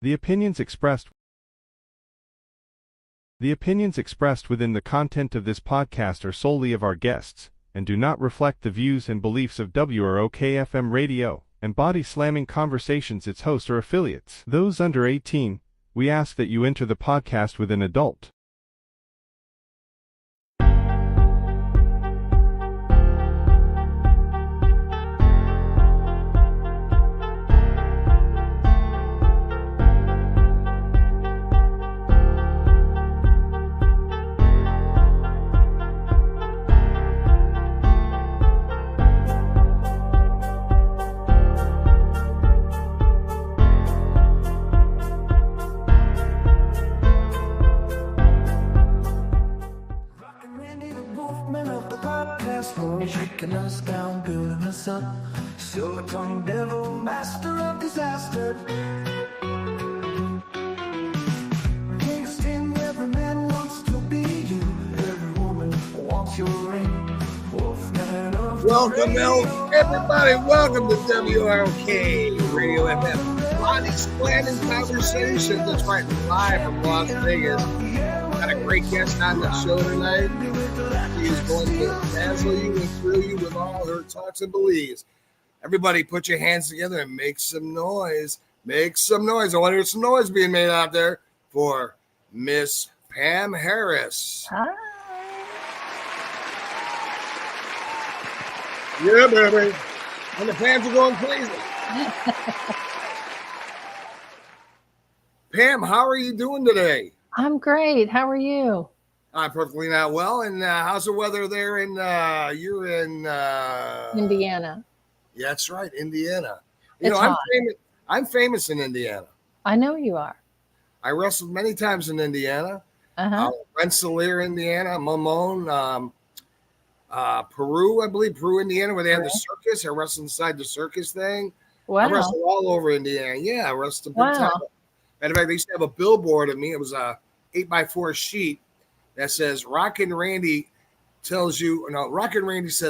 The opinions expressed within the content of this podcast are solely of our guests and do not reflect the views and beliefs of WROK-FM Radio and Body Slamming Conversations, its hosts or affiliates. Those under 18, we ask that you enter the podcast with an adult. Shaking us down, building us up. Silver-tongued devil, master of disaster. Kingston, every man wants to be you. Every woman wants your ring. Wolfman of welcome, everybody. Welcome to WROK Radio FM. Body Slamming Conversations. That's right, live from Las Vegas. Got a great guest on the show tonight. She is going to dazzle you and thrill you with all her talks and beliefs. Everybody put your hands together and make some noise. Make some noise. I want to hear some noise being made out there for Miss Pam Harris. Hi. Yeah, baby. And the fans are going crazy. Pam, how are you doing today? I'm great. How are you? I'm perfectly not well. And how's the weather there in, you're in... Indiana. Yeah, that's right, Indiana. It's hot. I'm famous in Indiana. I know you are. I wrestled many times in Indiana. Rensselaer, Indiana, Mamone, Peru, I believe, Indiana, where they had the circus. I wrestled inside the circus thing. Wow. I wrestled all over Indiana. Yeah, I wrestled big time. Matter of fact, they used to have a billboard of me. It was a 8x4 sheet that says, Rockin Randy says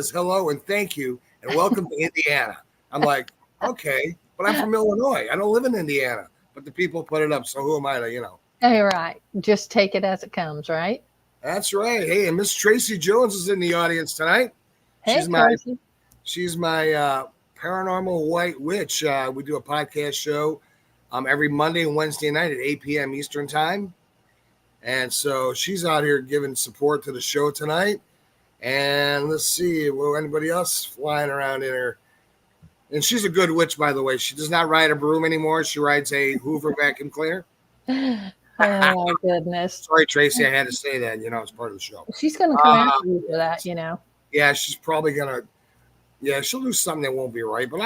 hello and thank you and welcome to Indiana. I'm like, okay, but I'm from Illinois. I don't live in Indiana. But the people put it up, so who am I to, Hey, right. Just take it as it comes, right? That's right. Hey, and Miss Tracy Jones is in the audience tonight. Hey, she's my paranormal white witch. We do a podcast show every Monday and Wednesday night at 8 p.m. Eastern time. And so she's out here giving support to the show tonight. And let's see, anybody else flying around in her? And she's a good witch, by the way. She does not ride a broom anymore. She rides a Hoover vacuum cleaner. Oh, my goodness. Sorry, Tracy, I had to say that. It's part of the show. She's going to come after you for that, Yeah, she's probably going to. Yeah, she'll do something that won't be right. But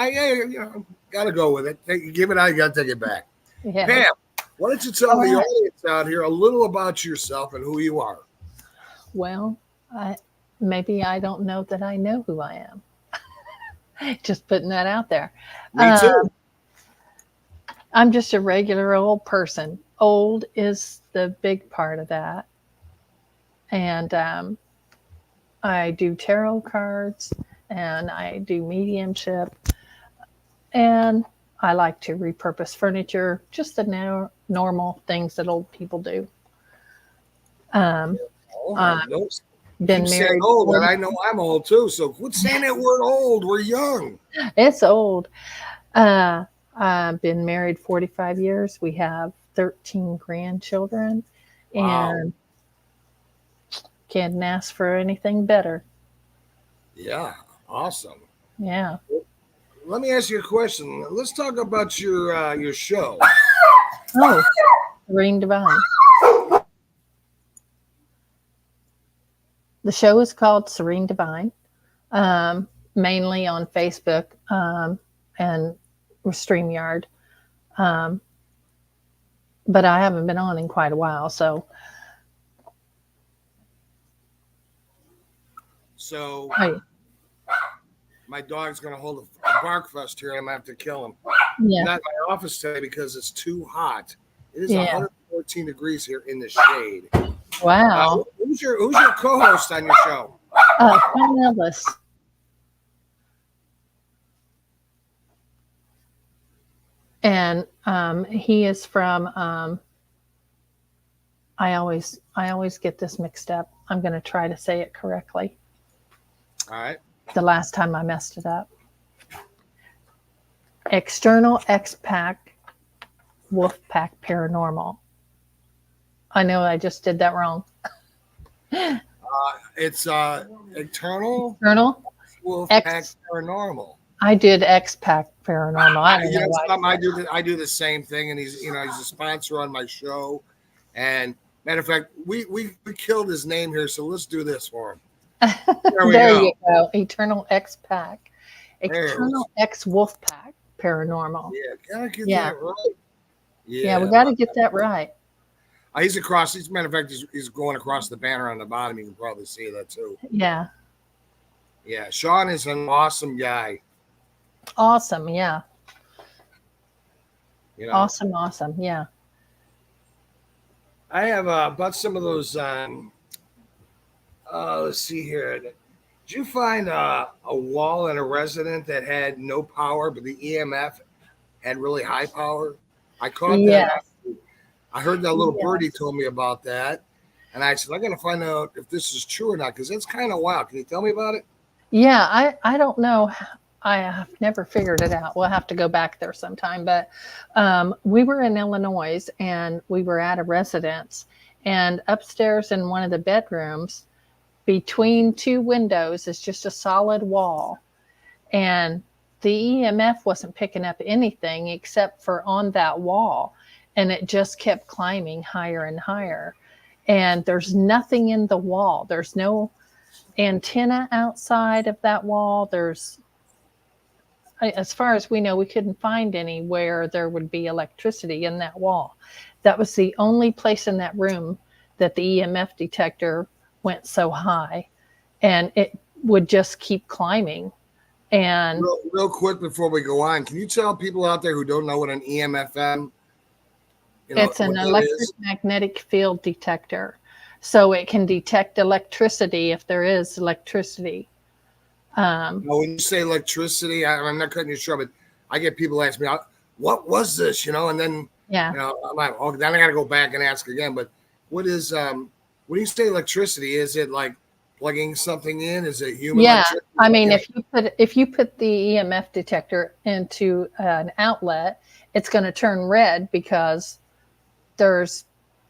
got to go with it. Give it out, you got to take it back. Yeah. Pam, why don't you tell the audience out here a little about yourself and who you are? Well, maybe I don't know that I know who I am. Just putting that out there. Me too. I'm just a regular old person. Old is the big part of that. And I do tarot cards and I do mediumship. And I like to repurpose furniture, just the normal things that old people do. Been married. Old, and I know I'm old too. So quit saying that we're old. We're young. It's old. I've been married 45 years. We have 13 grandchildren, and can't ask for anything better. Yeah, awesome. Yeah. Let me ask you a question. Let's talk about your show. Oh, Serene Divine. The show is called Serene Divine, mainly on Facebook and StreamYard. But I haven't been on in quite a while, so. My dog's going to hold a bark fest here, and I'm going to have to kill him. Yeah. Not in my office today because it's too hot. It is 114 degrees here in the shade. Wow. Who's your co-host on your show? Tom Ellis. And he is from. I always get this mixed up. I'm going to try to say it correctly. All right. The last time I messed it up. External X-Pac Wolfpack Paranormal. I know I just did that wrong. It's Eternal Eternal Wolfpack X. Paranormal. I did X-Pac Paranormal. I don't know why. I do the same thing, and he's a sponsor on my show. And matter of fact, we killed his name here, so let's do this for him. There you go. Eternal X-Pac. Eternal X Wolfpack Paranormal. Yeah, gotta get that right. Yeah, we got to get that right. He's across. As a matter of fact, he's going across the banner on the bottom. You can probably see that too. Yeah. Yeah, Sean is an awesome guy. Awesome, yeah. You know, awesome, yeah. I have about some of those. Let's see here. Did you find a wall in a resident that had no power, but the EMF had really high power? I caught that. I heard that little birdie told me about that, and I said, I'm going to find out if this is true or not, because it's kind of wild. Can you tell me about it? Yeah, I don't know. I have never figured it out. We'll have to go back there sometime. But we were in Illinois, and we were at a residence, and upstairs in one of the bedrooms, between two windows is just a solid wall. And the EMF wasn't picking up anything except for on that wall. And it just kept climbing higher and higher. And there's nothing in the wall. There's no antenna outside of that wall. There's, as far as we know, we couldn't find anywhere there would be electricity in that wall. That was the only place in that room that the EMF detector went so high, and it would just keep climbing. And real quick before we go on, can you tell people out there who don't know what an EMFM? It's an electromagnetic field detector. So it can detect electricity if there is electricity. When you say electricity, I'm not cutting you short, but I get people ask me, what was this? And then, I'm like, oh, then I got to go back and ask again. But what is, when you say electricity, is it like plugging something in? Is it human? Yeah. I mean, if you put the EMF detector into an outlet, it's going to turn red because there's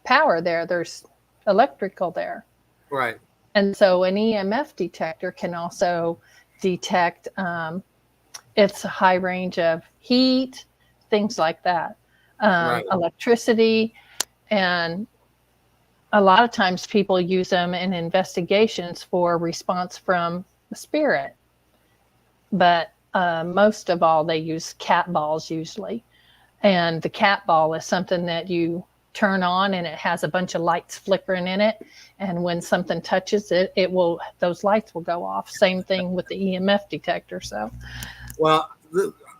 power there. There's electrical there. Right. And so an EMF detector can also detect its a high range of heat, things like that, electricity. And a lot of times people use them in investigations for response from the spirit. But most of all, they use cat balls usually. And the cat ball is something that you turn on, and it has a bunch of lights flickering in it. And when something touches it, those lights will go off. Same thing with the EMF detector. So, well,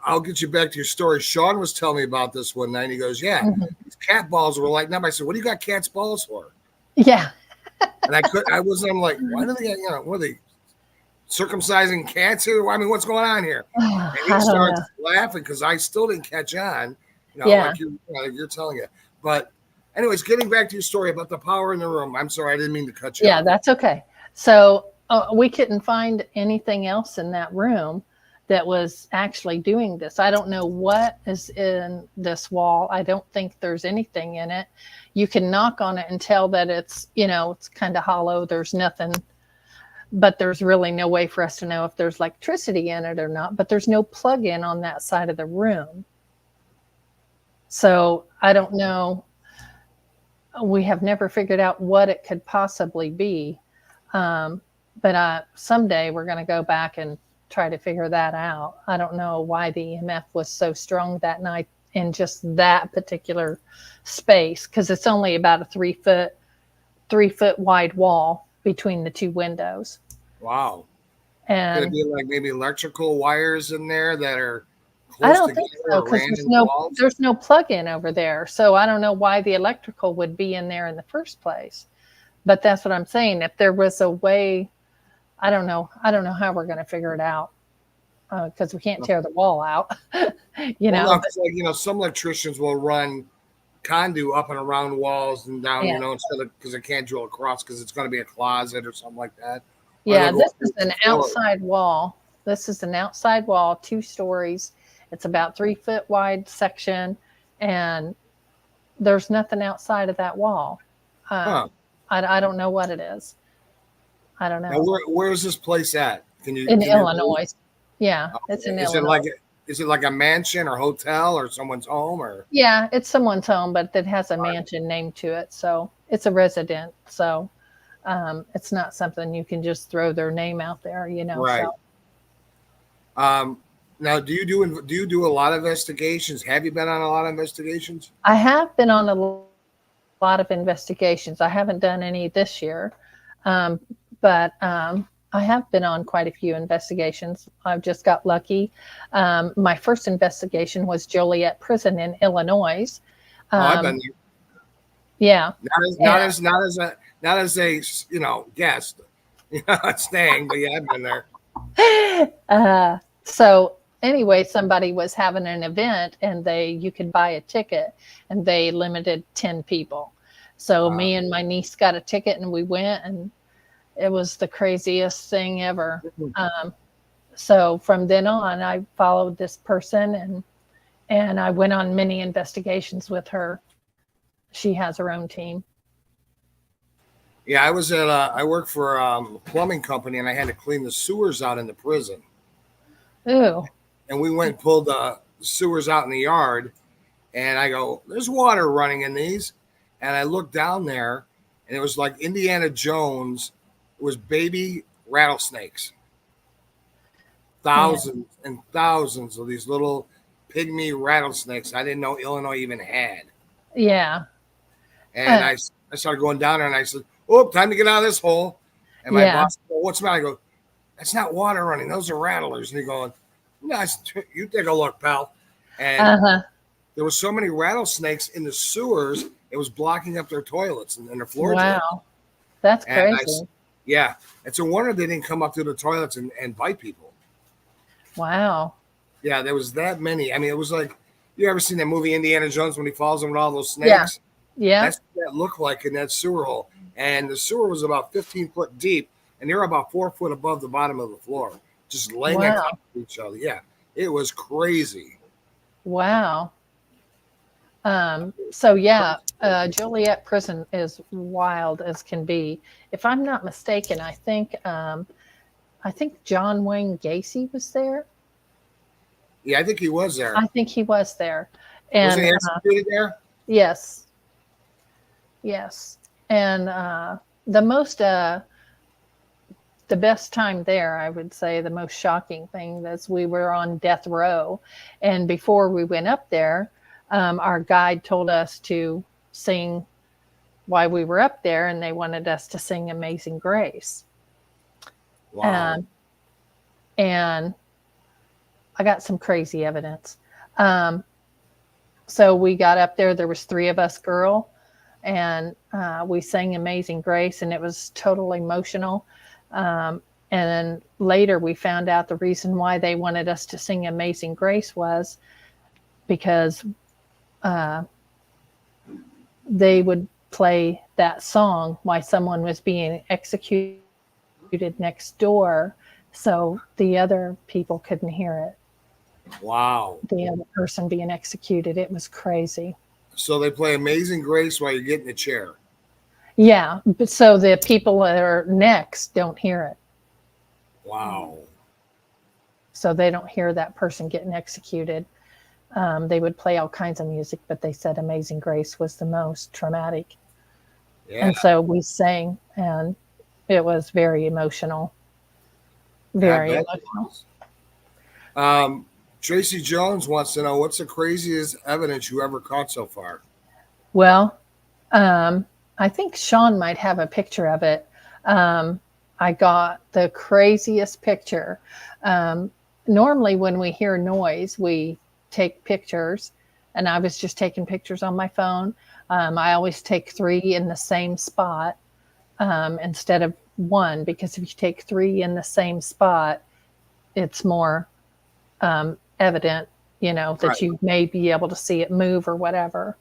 I'll get you back to your story. Sean was telling me about this one night. And he goes, these cat balls were lighting up. I said, what do you got cat's balls for? Yeah. And I'm like, why do they, what are they circumcising cats here? I mean, what's going on here? And he starts laughing because I still didn't catch on, like you're telling it. But anyways, getting back to your story about the power in the room. I'm sorry, I didn't mean to cut you off. Yeah, that's okay. So we couldn't find anything else in that room that was actually doing this. I don't know what is in this wall. I don't think there's anything in it. You can knock on it and tell that it's, it's kind of hollow. There's nothing, but there's really no way for us to know if there's electricity in it or not. But there's no plug-in on that side of the room. So I don't know. We have never figured out what it could possibly be. But someday we're going to go back and try to figure that out. I don't know why the EMF was so strong that night in just that particular space, because it's only about a 3 foot wide wall between the two windows. Wow. And could it be like maybe electrical wires in there that are I don't think so, because there's no plug-in over there. So I don't know why the electrical would be in there in the first place. But that's what I'm saying. If there was a way, I don't know how we're going to figure it out. because we can't tear the wall out. you Well, know, no, 'cause, like, some electricians will run conduit up and around walls and down, yeah, instead of because they can't drill across because it's going to be a closet or something like that. Or yeah. they'll go This is an floor. outside wall. This is an outside wall, 2 stories. It's about 3 foot wide section, and there's nothing outside of that wall. Uh, Huh. I don't know what it is. I don't Now, know. where is this place at? In Can you? Illinois. Yeah, it's in Is it Illinois. like a mansion or hotel or someone's home or? Yeah, it's someone's home, but it has a mansion named to it. So it's a resident. So it's not something you can just throw their name out there. Right. So Now, do you do a lot of investigations? Have you been on a lot of investigations? I have been on a lot of investigations. I haven't done any this year, but I have been on quite a few investigations. I've just got lucky. My first investigation was Joliet Prison in Illinois. Oh, I've been there. Yeah. Not as a guest, staying, but yeah, I've been there. So anyway, somebody was having an event and you could buy a ticket and they limited 10 people. So me and my niece got a ticket and we went, and it was the craziest thing ever. So from then on, I followed this person and I went on many investigations with her. She has her own team. Yeah, I worked for a plumbing company, and I had to clean the sewers out in the prison. Ooh. And we went and pulled the sewers out in the yard, and I go, there's water running in these. And I looked down there, and it was like Indiana Jones. It was baby rattlesnakes. Thousands and thousands of these little pygmy rattlesnakes I didn't know Illinois even had. Yeah. And I started going down there, and I said, oh, time to get out of this hole. And my boss said, well, what's the matter? I go, that's not water running. Those are rattlers. And he going, no, you take a look, pal. And there were so many rattlesnakes in the sewers, it was blocking up their toilets and their floor. Wow. That's crazy. Yeah. It's a wonder they didn't come up through the toilets and bite people. Wow. Yeah, there was that many. I mean, it was like, you ever seen that movie Indiana Jones when he falls in with all those snakes? Yeah. That's what that looked like in that sewer hole. And the sewer was about 15 foot deep, and they were about 4 foot above the bottom of the floor, just laying on top of each other. Yeah, it was crazy. Wow. So yeah, Joliet Prison is wild as can be. If I'm not mistaken, I think John Wayne Gacy was there. Yeah, I think he was there. I think he was there. And was he executed there? Yes. Yes. And the best time there, I would say, the most shocking thing is we were on death row. And before we went up there, our guide told us to sing while we were up there, and they wanted us to sing Amazing Grace. Wow. And I got some crazy evidence. So we got up there. There was 3 of us girl, and we sang Amazing Grace, and it was totally emotional. And then later we found out the reason why they wanted us to sing Amazing Grace was because they would play that song while someone was being executed next door, so the other people couldn't hear it. Wow. The other person being executed. It was crazy. So they play Amazing Grace while you're getting the chair. Yeah, but so the people that are next don't hear it. Wow. So they don't hear that person getting executed. They would play all kinds of music, but they said Amazing Grace was the most traumatic. Yeah. And so we sang, and it was very emotional. Very emotional. Tracy Jones wants to know, what's the craziest evidence you ever caught so far? Well, I think Sean might have a picture of it. I got the craziest picture. Normally when we hear noise, we take pictures, and I was just taking pictures on my phone. I always take 3 in the same spot instead of 1, because if you take 3 in the same spot, it's more evident, that Right. you may be able to see it move or whatever.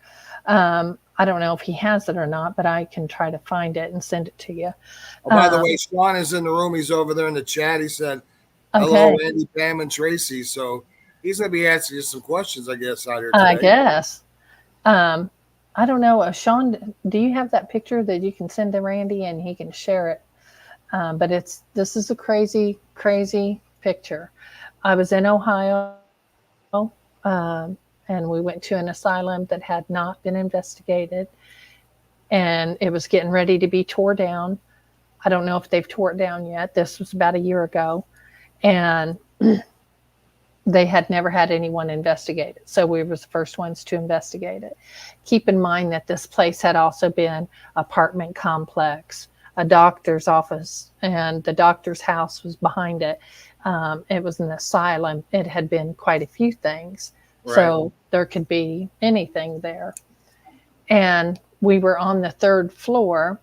I don't know if he has it or not, but I can try to find it and send it to you. Oh, by the way, Sean is in the room. He's over there in the chat. He said, "Hello, Okay, Andy, Pam, and Tracy." So he's going to be asking you some questions, I guess, out here I today. guess. Um, I don't know. Sean, do you have that picture that you can send to Randy and he can share it? But this is a crazy, crazy picture. I was in Ohio, and we went to an asylum that had not been investigated, and it was getting ready to be tore down. I don't know if they've tore it down yet. This was about a year ago, and they had never had anyone investigate it. So we were the first ones to investigate it. Keep in mind that this place had also been apartment complex, a doctor's office, and the doctor's house was behind it. It was an asylum. It had been quite a few things. Right. So there could be anything there. And we were on the third floor,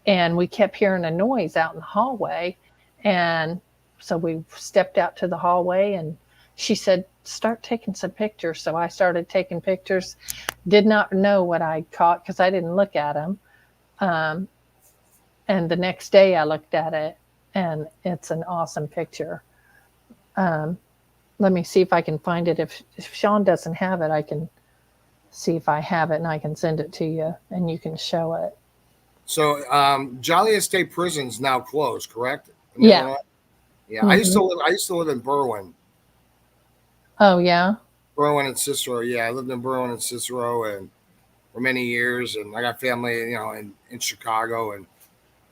and we kept hearing a noise out in the hallway. And so we stepped out to the hallway, and she said, start taking some pictures. So I started taking pictures. Did not know what I caught because I didn't look at them. And the next day I looked at it, and it's an awesome picture. Let me see if I can find it. If Sean doesn't have it, I can see if I have it, and I can send it to you, and you can show it. So Joliet State Prison's now closed, correct? Yeah. Illinois? Yeah. Mm-hmm. I used to live in Berwyn. Oh yeah. Berwyn and Cicero. Yeah, I lived in Berwyn and Cicero and for many years, and I got family, in Chicago and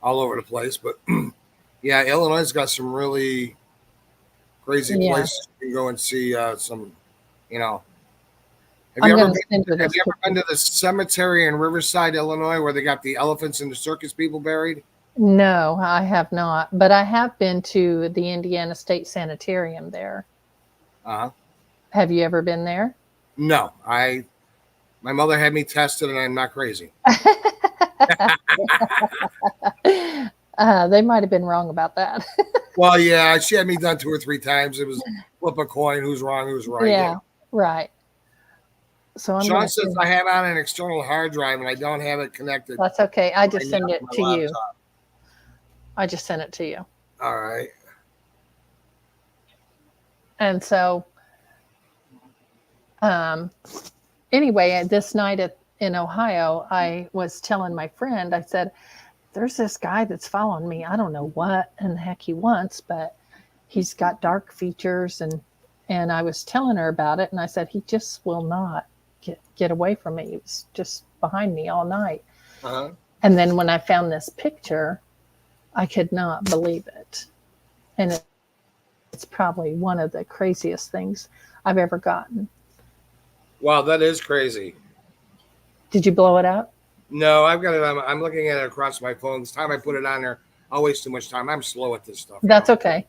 all over the place. But yeah, Illinois has got some really crazy places you can go and see some, Have you ever been to the cemetery in Riverside, Illinois, where they got the elephants and the circus people buried? No, I have not, but I have been to the Indiana State Sanitarium there. Uh-huh. Have you ever been there? No, my mother had me tested, and I'm not crazy. They might have been wrong about that. Well, yeah, she had me done 2 or 3 times. It was flip a coin, who's wrong, who's right. Yeah, right. So Sean says I have on an external hard drive, and I don't have it connected. That's okay. I just send it to you. Laptop. I just sent it to you. All right. And so, anyway, this night in Ohio, I was telling my friend, I said, there's this guy that's following me. I don't know what in the heck he wants, but he's got dark features. And I was telling her about it. And I said, he just will not get away from me. He was just behind me all night. Uh-huh. And then when I found this picture, I could not believe it. And it's probably one of the craziest things I've ever gotten. Wow, that is crazy. Did you blow it up? No, I've got it. I'm looking at it across my phone. This time I put it on there, I'll waste too much time. I'm slow at this stuff. That's okay.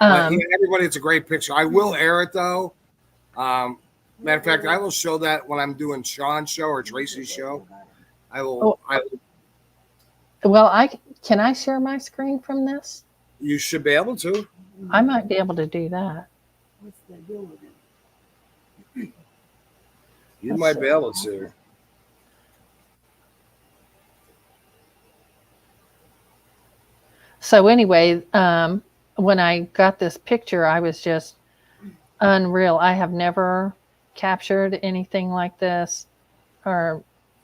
Everybody, it's a great picture. I will air it though. Matter of fact, I will show that when I'm doing Sean's show or Tracy's show. I will. Well, can I share my screen from this? You should be able to. I might be able to do that. You might be able to. So anyway, when I got this picture, I was just unreal. I have never captured anything like this, or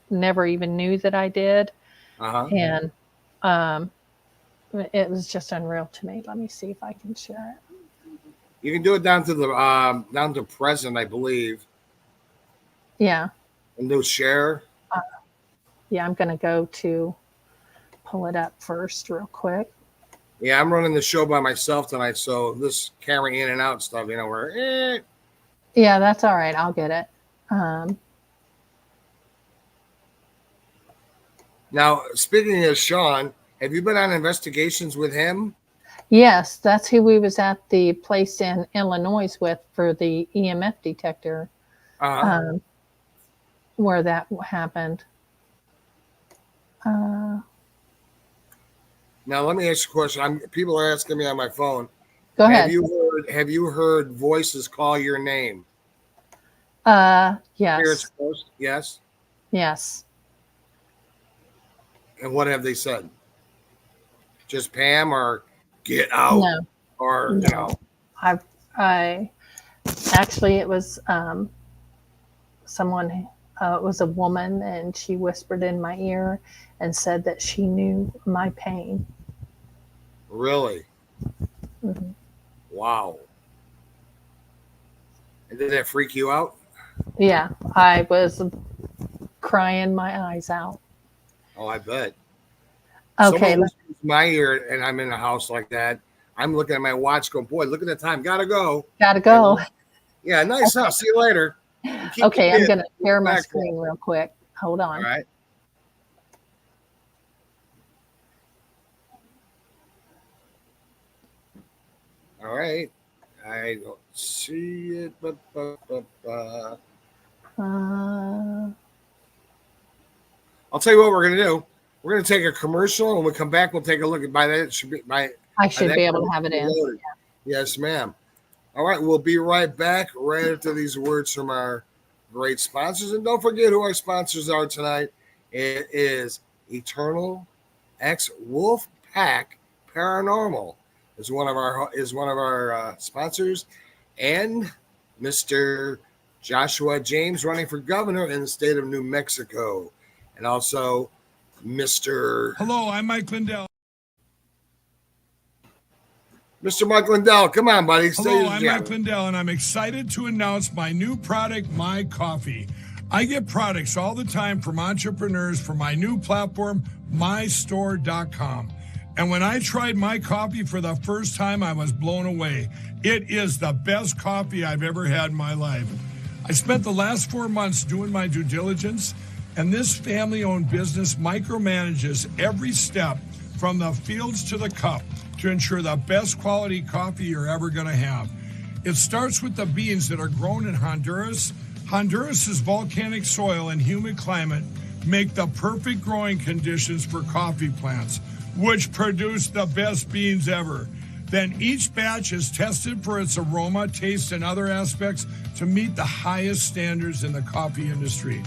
never even knew that I did. Uh-huh. And it was just unreal to me. Let me see if I can share it. You can do it down to present, I believe. Yeah. And do share. Yeah, I'm going to go to pull it up first real quick. Yeah, I'm running the show by myself tonight, so this camera in and out stuff, Yeah, that's all right. I'll get it. Now, speaking of Sean, have you been on investigations with him? Yes, that's who we was at the place in Illinois with for the EMF detector, where that happened. Now, let me ask you a question. People are asking me on my phone. Go ahead. Have you heard voices call your name? Spirits Yes. close? Yes. Yes. And what have they said? Just Pam or get out No. or No. I actually, it was someone. It was a woman, and she whispered in my ear and said that she knew my pain. Really? Mm-hmm. Wow. And did that freak you out? Yeah, I was crying my eyes out. Oh, I bet. Okay. Someone whispers in my ear and I'm in a house like that. I'm looking at my watch going, boy, look at the time. Gotta go. Gotta go. Yeah, nice house. See you later. Okay, I'm going to share my screen real quick. Hold on. All right. All right. I don't see it. I'll tell you what we're going to do. We're going to take a commercial, and when we come back, we'll take a look at by that. It should be I should be able to have it in. Loaded. Yes, ma'am. All right, we'll be right back right after these words from our great sponsors. And don't forget who our sponsors are tonight. It is Eternal X Wolf Pack Paranormal is one of our sponsors, and Mr. Joshua James running for governor in the state of New Mexico, and also Mr. Hello, I'm Mike Lindell. Mr. Mike Lindell, come on, buddy. Hello, I'm Mike Lindell, and I'm excited to announce my new product, My Coffee. I get products all the time from entrepreneurs for my new platform, mystore.com. And when I tried My Coffee for the first time, I was blown away. It is the best coffee I've ever had in my life. I spent the last 4 months doing my due diligence, and this family-owned business micromanages every step from the fields to the cup to ensure the best quality coffee you're ever going to have. It starts with the beans that are grown in Honduras. Honduras's volcanic soil and humid climate make the perfect growing conditions for coffee plants, which produce the best beans ever. Then each batch is tested for its aroma, taste, and other aspects to meet the highest standards in the coffee industry.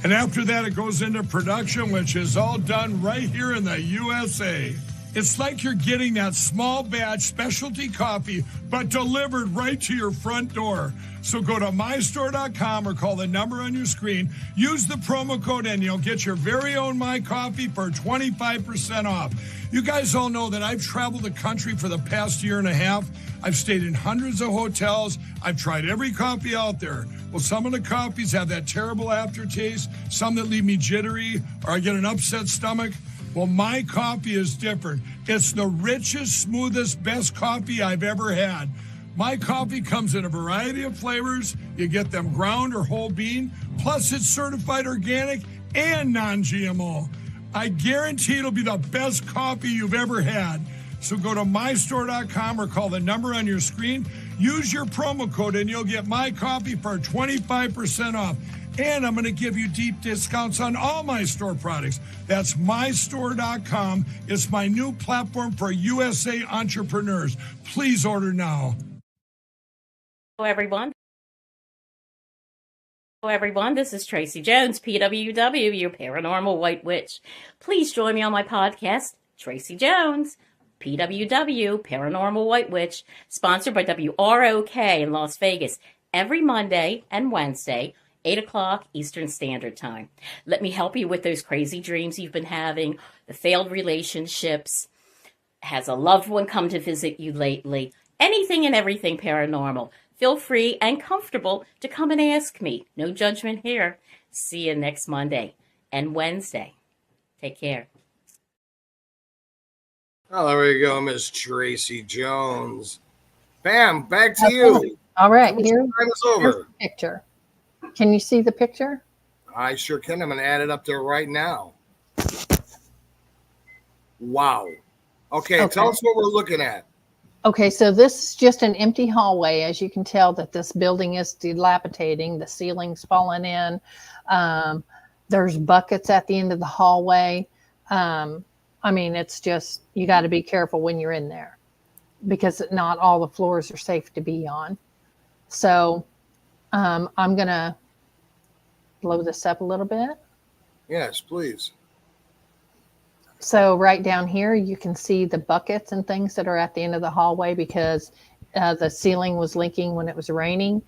And after that, it goes into production, which is all done right here in the USA. It's like you're getting that small batch specialty coffee, but delivered right to your front door. So go to mystore.com or call the number on your screen. Use the promo code and you'll get your very own My Coffee for 25% off. You guys all know that I've traveled the country for the past year and a half. I've stayed in hundreds of hotels. I've tried every coffee out there. Well, some of the coffees have that terrible aftertaste, some that leave me jittery, or I get an upset stomach. Well, My Coffee is different. It's the richest, smoothest, best coffee I've ever had. My Coffee comes in a variety of flavors. You get them ground or whole bean. Plus, it's certified organic and non-GMO. I guarantee it'll be the best coffee you've ever had. So go to mystore.com or call the number on your screen. Use your promo code and you'll get My Coffee for 25% off. And I'm going to give you deep discounts on all my store products. That's mystore.com. It's my new platform for USA entrepreneurs. Please order now. Hello, everyone. This is Tracy Jones, PWW, your paranormal white witch. Please join me on my podcast, Tracy Jones, PWW, Paranormal White Witch, sponsored by WROK in Las Vegas, every Monday and Wednesday, 8 o'clock Eastern Standard Time. Let me help you with those crazy dreams you've been having, the failed relationships, has a loved one come to visit you lately, anything and everything paranormal. Feel free and comfortable to come and ask me. No judgment here. See you next Monday and Wednesday. Take care. Oh, there we go, Miss Tracy Jones. Bam, back to you. All right, here's the picture. Can you see the picture? I sure can. I'm going to add it up there right now. Wow. Okay, tell us what we're looking at. Okay, so this is just an empty hallway. As you can tell that this building is dilapidating. The ceiling's fallen in. There's buckets at the end of the hallway. I mean, it's just, you got to be careful when you're in there. because not all the floors are safe to be on. So I'm going to blow this up a little bit. Yes, please. So right down here, you can see the buckets and things that are at the end of the hallway because the ceiling was leaking when it was raining.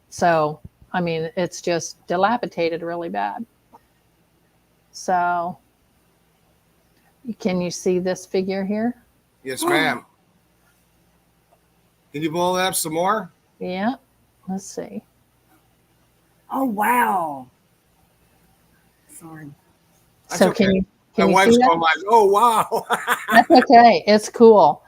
So, I mean, it's just dilapidated really bad. So, can you see this figure here? Yes, ma'am. Can you blow that up some more? Yeah. Let's see. Oh, wow. Sorry. That's So okay. can My you wife's see that? going like, oh, wow. That's okay. It's cool.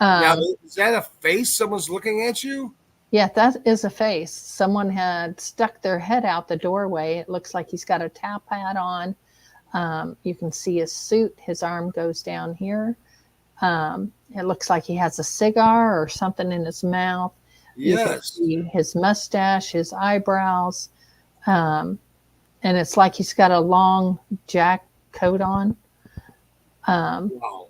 Now, is that a face someone's looking at you? Yeah, that is a face. Someone had stuck their head out the doorway. It looks like he's got a towel hat on. You can see his suit. His arm goes down here. It looks like he has a cigar or something in his mouth. You can Yes. see his mustache, his eyebrows. And it's like he's got a long jack coat on. Wow.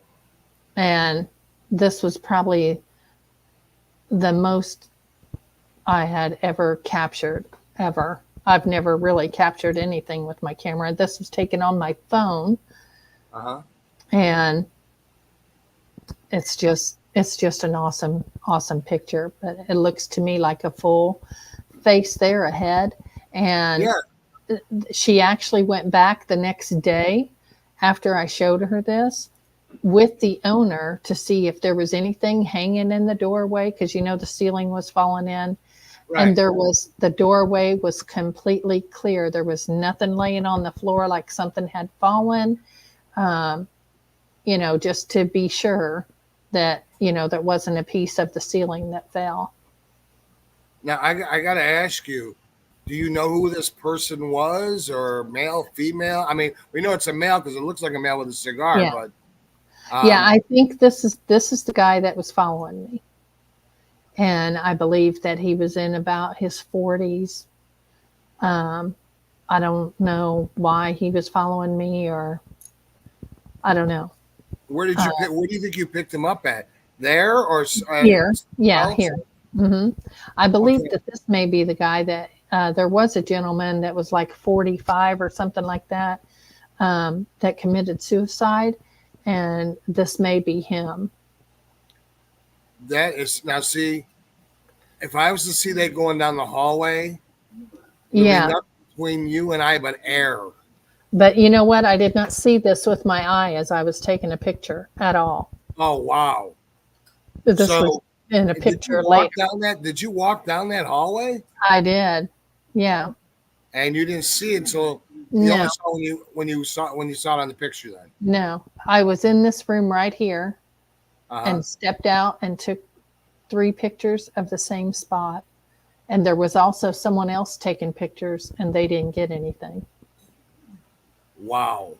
And this was probably the most I had ever captured, ever. I've never really captured anything with my camera. This was taken on my phone. And it's just an awesome picture. But it looks to me like a full face there, a head. And she actually went back the next day after I showed her this with the owner to see if there was anything hanging in the doorway, because the ceiling was falling in. Right. And the doorway was completely clear. There was nothing laying on the floor like something had fallen, just to be sure that, there wasn't a piece of the ceiling that fell. Now, I got to ask you, do you know who this person was, or male, female? I mean, we know it's a male because it looks like a male with a cigar, Yeah. but I think this is the guy that was following me. And I believe that he was in about his 40s. I don't know why he was following me, or I don't know. Where do you think you picked him up at? There or Here? Yeah, else? here. I believe that this may be the guy that there was a gentleman that was like 45 or something like that, that committed suicide, and this may be him. That is, now see, if I was to see that going down the hallway, Yeah. nothing between you and I but air. But you know what? I did not see this with my eye as I was taking a picture at all. Oh, wow. This was in a picture later. Did you walk down that hallway? I did. Yeah. And you didn't see it until No. only saw when you saw it on the picture then. No. I was in this room right here and stepped out and took 3 pictures of the same spot. And there was also someone else taking pictures, and they didn't get anything. Wow.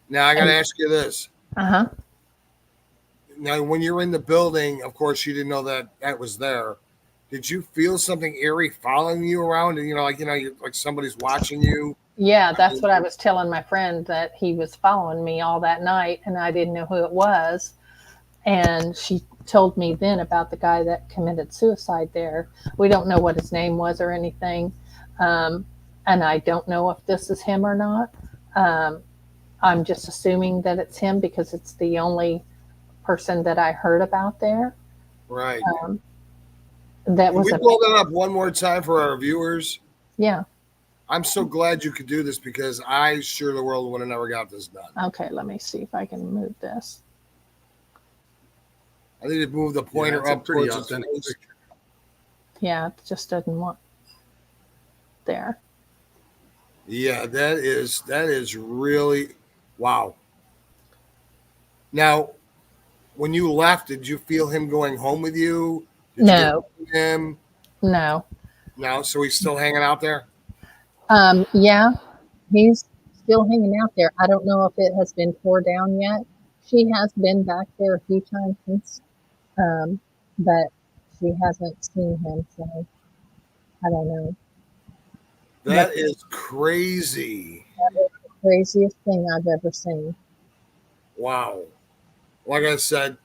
Now I got to ask you this. Uh-huh. Now, when you're in the building, of course, you didn't know that was there. Did you feel something eerie following you around? And like somebody's watching you. Yeah, that's what I was telling my friend, that he was following me all that night, and I didn't know who it was. And she told me then about the guy that committed suicide there. We don't know what his name was or anything. And I don't know if this is him or not. I'm just assuming that it's him because it's the only person that I heard about there. Right. That was. Can we blow that up one more time for our viewers? Yeah. I'm so glad you could do this because I sure the world would have never got this done. Okay, let me see if I can move this. I need to move the pointer up towards his face. Yeah, it just doesn't want there. Yeah, that is really wow. Now, when you left, did you feel him going home with you? Did No. you get him? No. No, so he's still hanging out there? Yeah, he's still hanging out there. I don't know if it has been tore down yet. She has been back there a few times since, but she hasn't seen him, so I don't know. That is crazy. That is the craziest thing I've ever seen. Wow. Like I said,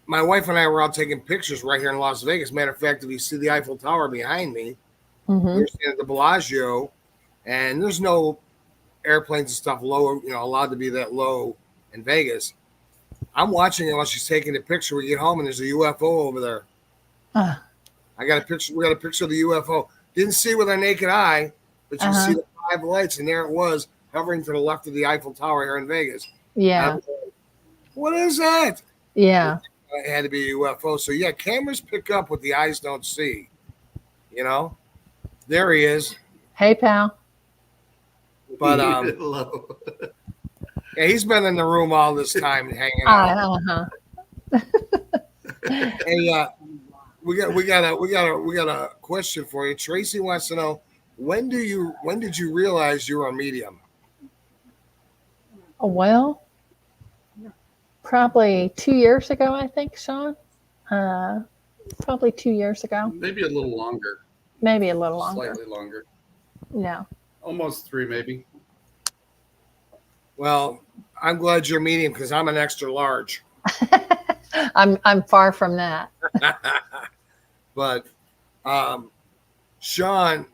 my wife and I were out taking pictures right here in Las Vegas. Matter of fact, if you see the Eiffel Tower behind me, we're standing at the Bellagio, and there's no airplanes and stuff low, allowed to be that low in Vegas. I'm watching it while she's taking the picture. We get home and there's a UFO over there. I got a picture. We got a picture of the UFO. Didn't see it with our naked eye, but you see the 5 lights, and there it was, hovering to the left of the Eiffel Tower here in Vegas. Yeah. Like, what is that? Yeah. It had to be a UFO. So yeah, cameras pick up what the eyes don't see. There he is. Hey, pal. But yeah, he's been in the room all this time hanging out. Hey, we got a question for you. Tracy wants to know, when did you realize you were a medium? Well, probably 2 years ago, I think, Sean. Probably 2 years ago. Maybe a little longer. Maybe a little longer. Slightly longer. Yeah. Almost 3, maybe. Well, I'm glad you're medium because I'm an extra large. I'm far from that. But Sean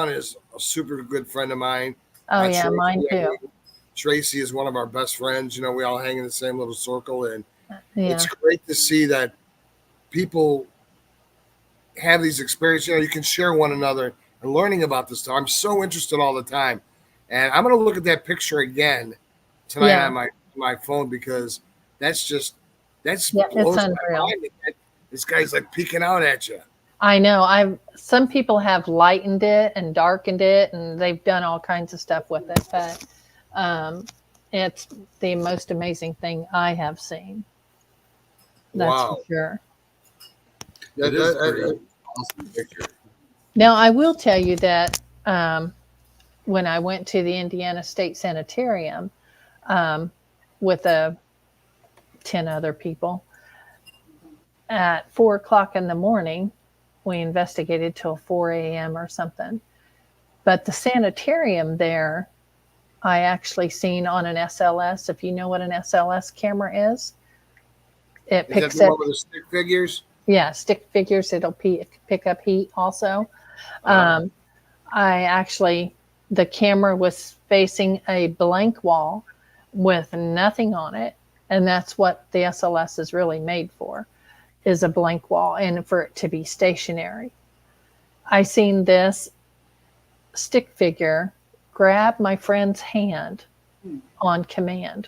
is a super good friend of mine. Oh, yeah, Tracy, mine too. Tracy is one of our best friends. We all hang in the same little circle, and Yeah. it's great to see that people have these experiences. You can share one another and learning about this stuff. I'm so interested all the time, and I'm going to look at that picture again tonight on my phone because that's it's blows my unreal. mind. This guy's like peeking out at you. I know. Some people have lightened it and darkened it, and they've done all kinds of stuff with it. But it's the most amazing thing I have seen. That's Wow. for sure. It is a pretty awesome picture. Now, I will tell you that when I went to the Indiana State Sanitarium with 10 other people, at 4 o'clock in the morning, we investigated till 4 a.m. or something. But the sanitarium there, I actually seen on an SLS, if you know what an SLS camera is. It Is that picks the up, one with the stick figures? yeah, stick figures. It'll pick up heat also. The camera was facing a blank wall with nothing on it. And that's what the SLS is really made for, is a blank wall and for it to be stationary. I seen this stick figure grab my friend's hand on command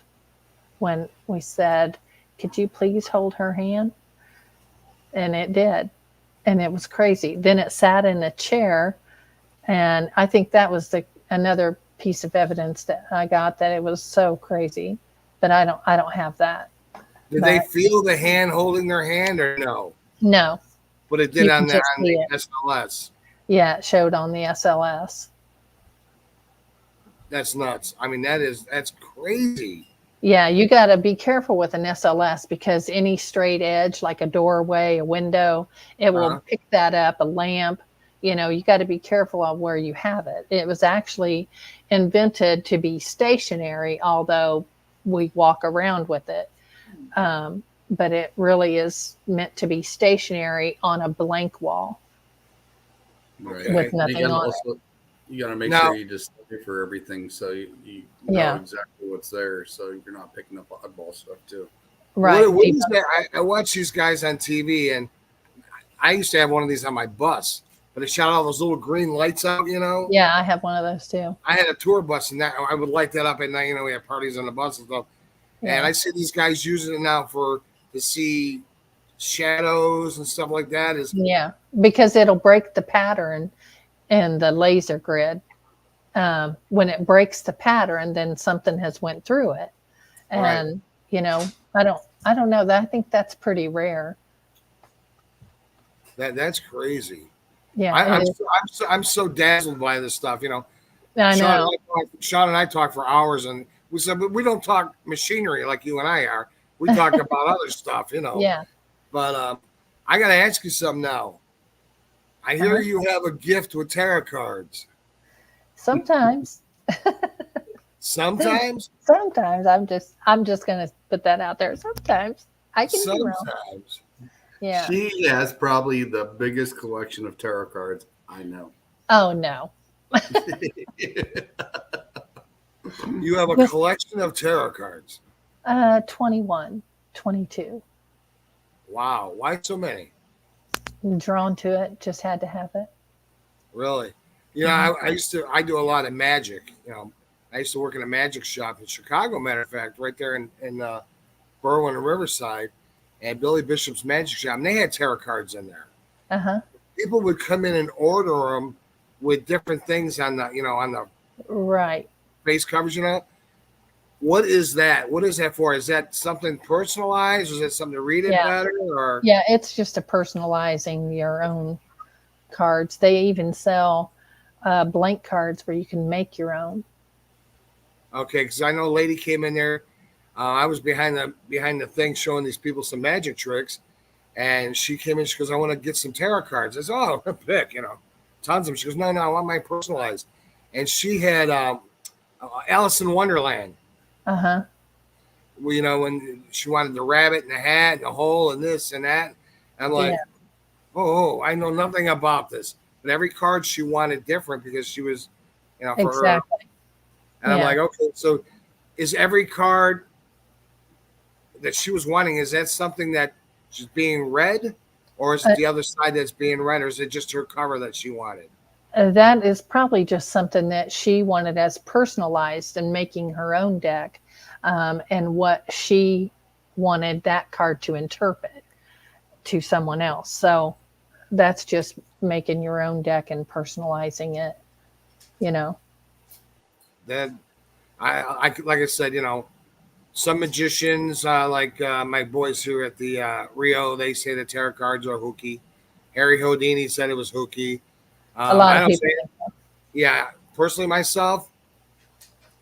when we said, could you please hold her hand? And it did. And it was crazy. Then it sat in a chair. And I think that was another piece of evidence that I got, that it was so crazy. But I don't have that. Did they feel the hand holding their hand or no? No. But it did You on can the just see it. SLS. Yeah, it showed on the SLS. That's nuts. I mean, that's crazy. Yeah, you got to be careful with an SLS because any straight edge, like a doorway, a window, it will pick that up, a lamp. You got to be careful on where you have it. It was actually invented to be stationary, although we walk around with it. But it really is meant to be stationary on a blank wall. Right. With nothing on it. You got to make sure you just look for everything so you know exactly what's there, so you're not picking up oddball stuff too. Right. What is that? I watch these guys on TV, and I used to have one of these on my bus, but it shot all those little green lights out, Yeah, I have one of those too. I had a tour bus, and I would light that up at night. We had parties on the bus and stuff. Yeah. And I see these guys using it now to see shadows and stuff like that. Yeah, because it'll break the pattern in the laser grid. When it breaks the pattern, then something has went through it. And I don't know. I think that's pretty rare. That's crazy. Yeah, I'm so dazzled by this stuff. I know. Sean and I talk for hours, and we said, but we don't talk machinery like you and I are. We talk about other stuff, Yeah. But I got to ask you something now. I hear you have a gift with tarot cards. Sometimes. Sometimes. Sometimes. I'm just gonna put that out there. Sometimes. I can do real. Sometimes. Yeah. She has probably the biggest collection of tarot cards I know. Oh no. You have a collection of tarot cards. 21, 22. Wow. Why so many? I'm drawn to it. Just had to have it. Really? You know, I do a lot of magic. You know, I used to work in a magic shop in Chicago, matter of fact, right there in Berwyn and Riverside, and Billy Bishop's magic shop. And they had tarot cards in there. Uh-huh. People would come in and order them with different things on the Right. face covers, What is that? What is that for? Is that something personalized? Is that something to read it better? Or yeah, it's just a personalizing your own cards. They even sell blank cards where you can make your own. Okay, because I know a lady came in there. I was behind the thing showing these people some magic tricks, and she came in. She goes, "I want to get some tarot cards." I said, "Oh, pick, tons of them." She goes, "No, I want mine personalized." And she had Alice in Wonderland. Uh-huh. Well, when she wanted the rabbit and the hat and the hole and this and that. I'm like, oh, I know nothing about this. But every card she wanted different because she was, for her. And I'm like, okay, so is every card that she was wanting, is that something that she's being read? Or is it the other side that's being read? Or is it just her cover that she wanted? That is probably just something that she wanted as personalized and making her own deck, and what she wanted that card to interpret to someone else. So that's just making your own deck and personalizing it, Then I like I said, some magicians, like my boys who are at the Rio, they say the tarot cards are hooky. Harry Houdini said it was hooky. A lot of people. Yeah, personally myself,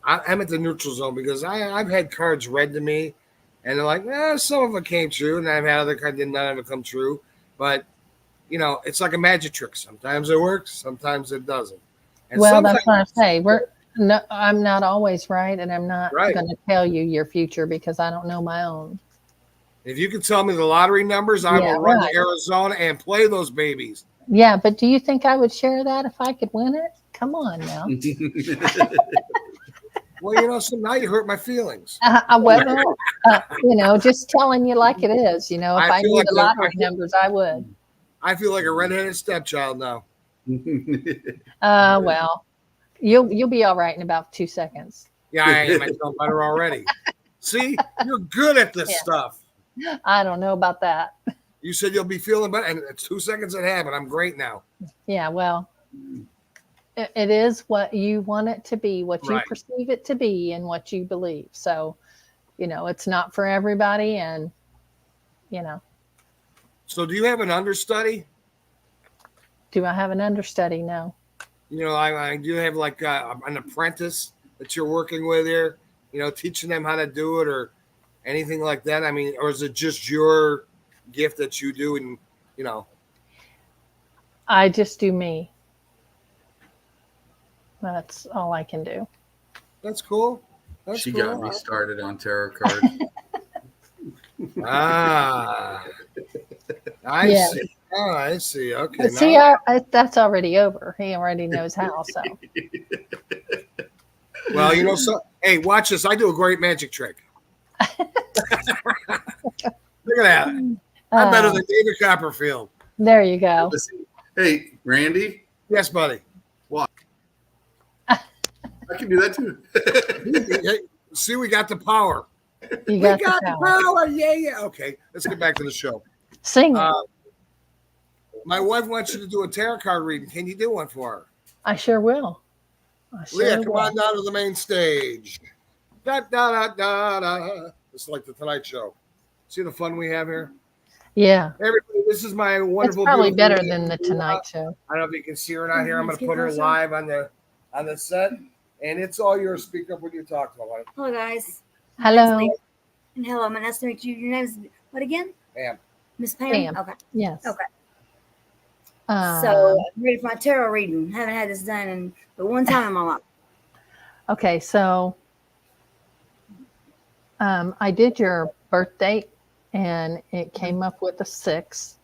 I'm at the neutral zone because I've had cards read to me, and they're like, some of it came true, and I've had other cards that none of it come true. But it's like a magic trick. Sometimes it works, sometimes it doesn't. And well, that's what I say. I'm not always right, and I'm not going to tell you your future because I don't know my own. If you can tell me the lottery numbers, I will run to Arizona and play those babies. Yeah, but do you think I would share that if I could win it? Come on now. Well, so now you hurt my feelings. Just telling you like it is. If I knew the lottery numbers, I would. I feel like a redheaded stepchild now. Well, you'll be all right in about 2 seconds. Yeah, I am. I feel better already. See, you're good at this stuff. I don't know about that. You said you'll be feeling better, and it's 2 seconds it happened. I'm great now. Yeah, well, it is what you want it to be, what you perceive it to be, and what you believe. So, it's not for everybody, and So, do you have an understudy? Do I have an understudy? No. I do have like an apprentice that you're working with here. Teaching them how to do it or anything like that. I mean, or is it just your gift that you do and I just do me. That's all I can do. That's cool. She got me started on tarot cards. I see. Oh, I see. Okay. See, that's already over. He already knows how. So. Well, hey, watch this. I do a great magic trick. Look at that. I'm better than David Copperfield. There you go. Hey, Randy. Yes, buddy. What? I can do that too. See, we got the power. We got the power. Yeah. Okay, let's get back to the show. Sing it. My wife wants you to do a tarot card reading. Can you do one for her? I sure will. Leah, come on down to the main stage. Da da da da da. It's like the Tonight Show. See the fun we have here? Yeah. Everybody, this is my wonderful. It's probably better than the Tonight Show. I don't know if you can see her out here. I'm going to put her live on the set, and it's all yours. Speak up when you talk to her. Hello, guys. Hello. And hello, nice to meet you. Your name is what again? Pam. Miss Pam. Okay. Yes. Okay. So I'm ready for my tarot reading. Haven't had this done but one time in my life. Okay, so I did your birth date and it came up with a 6.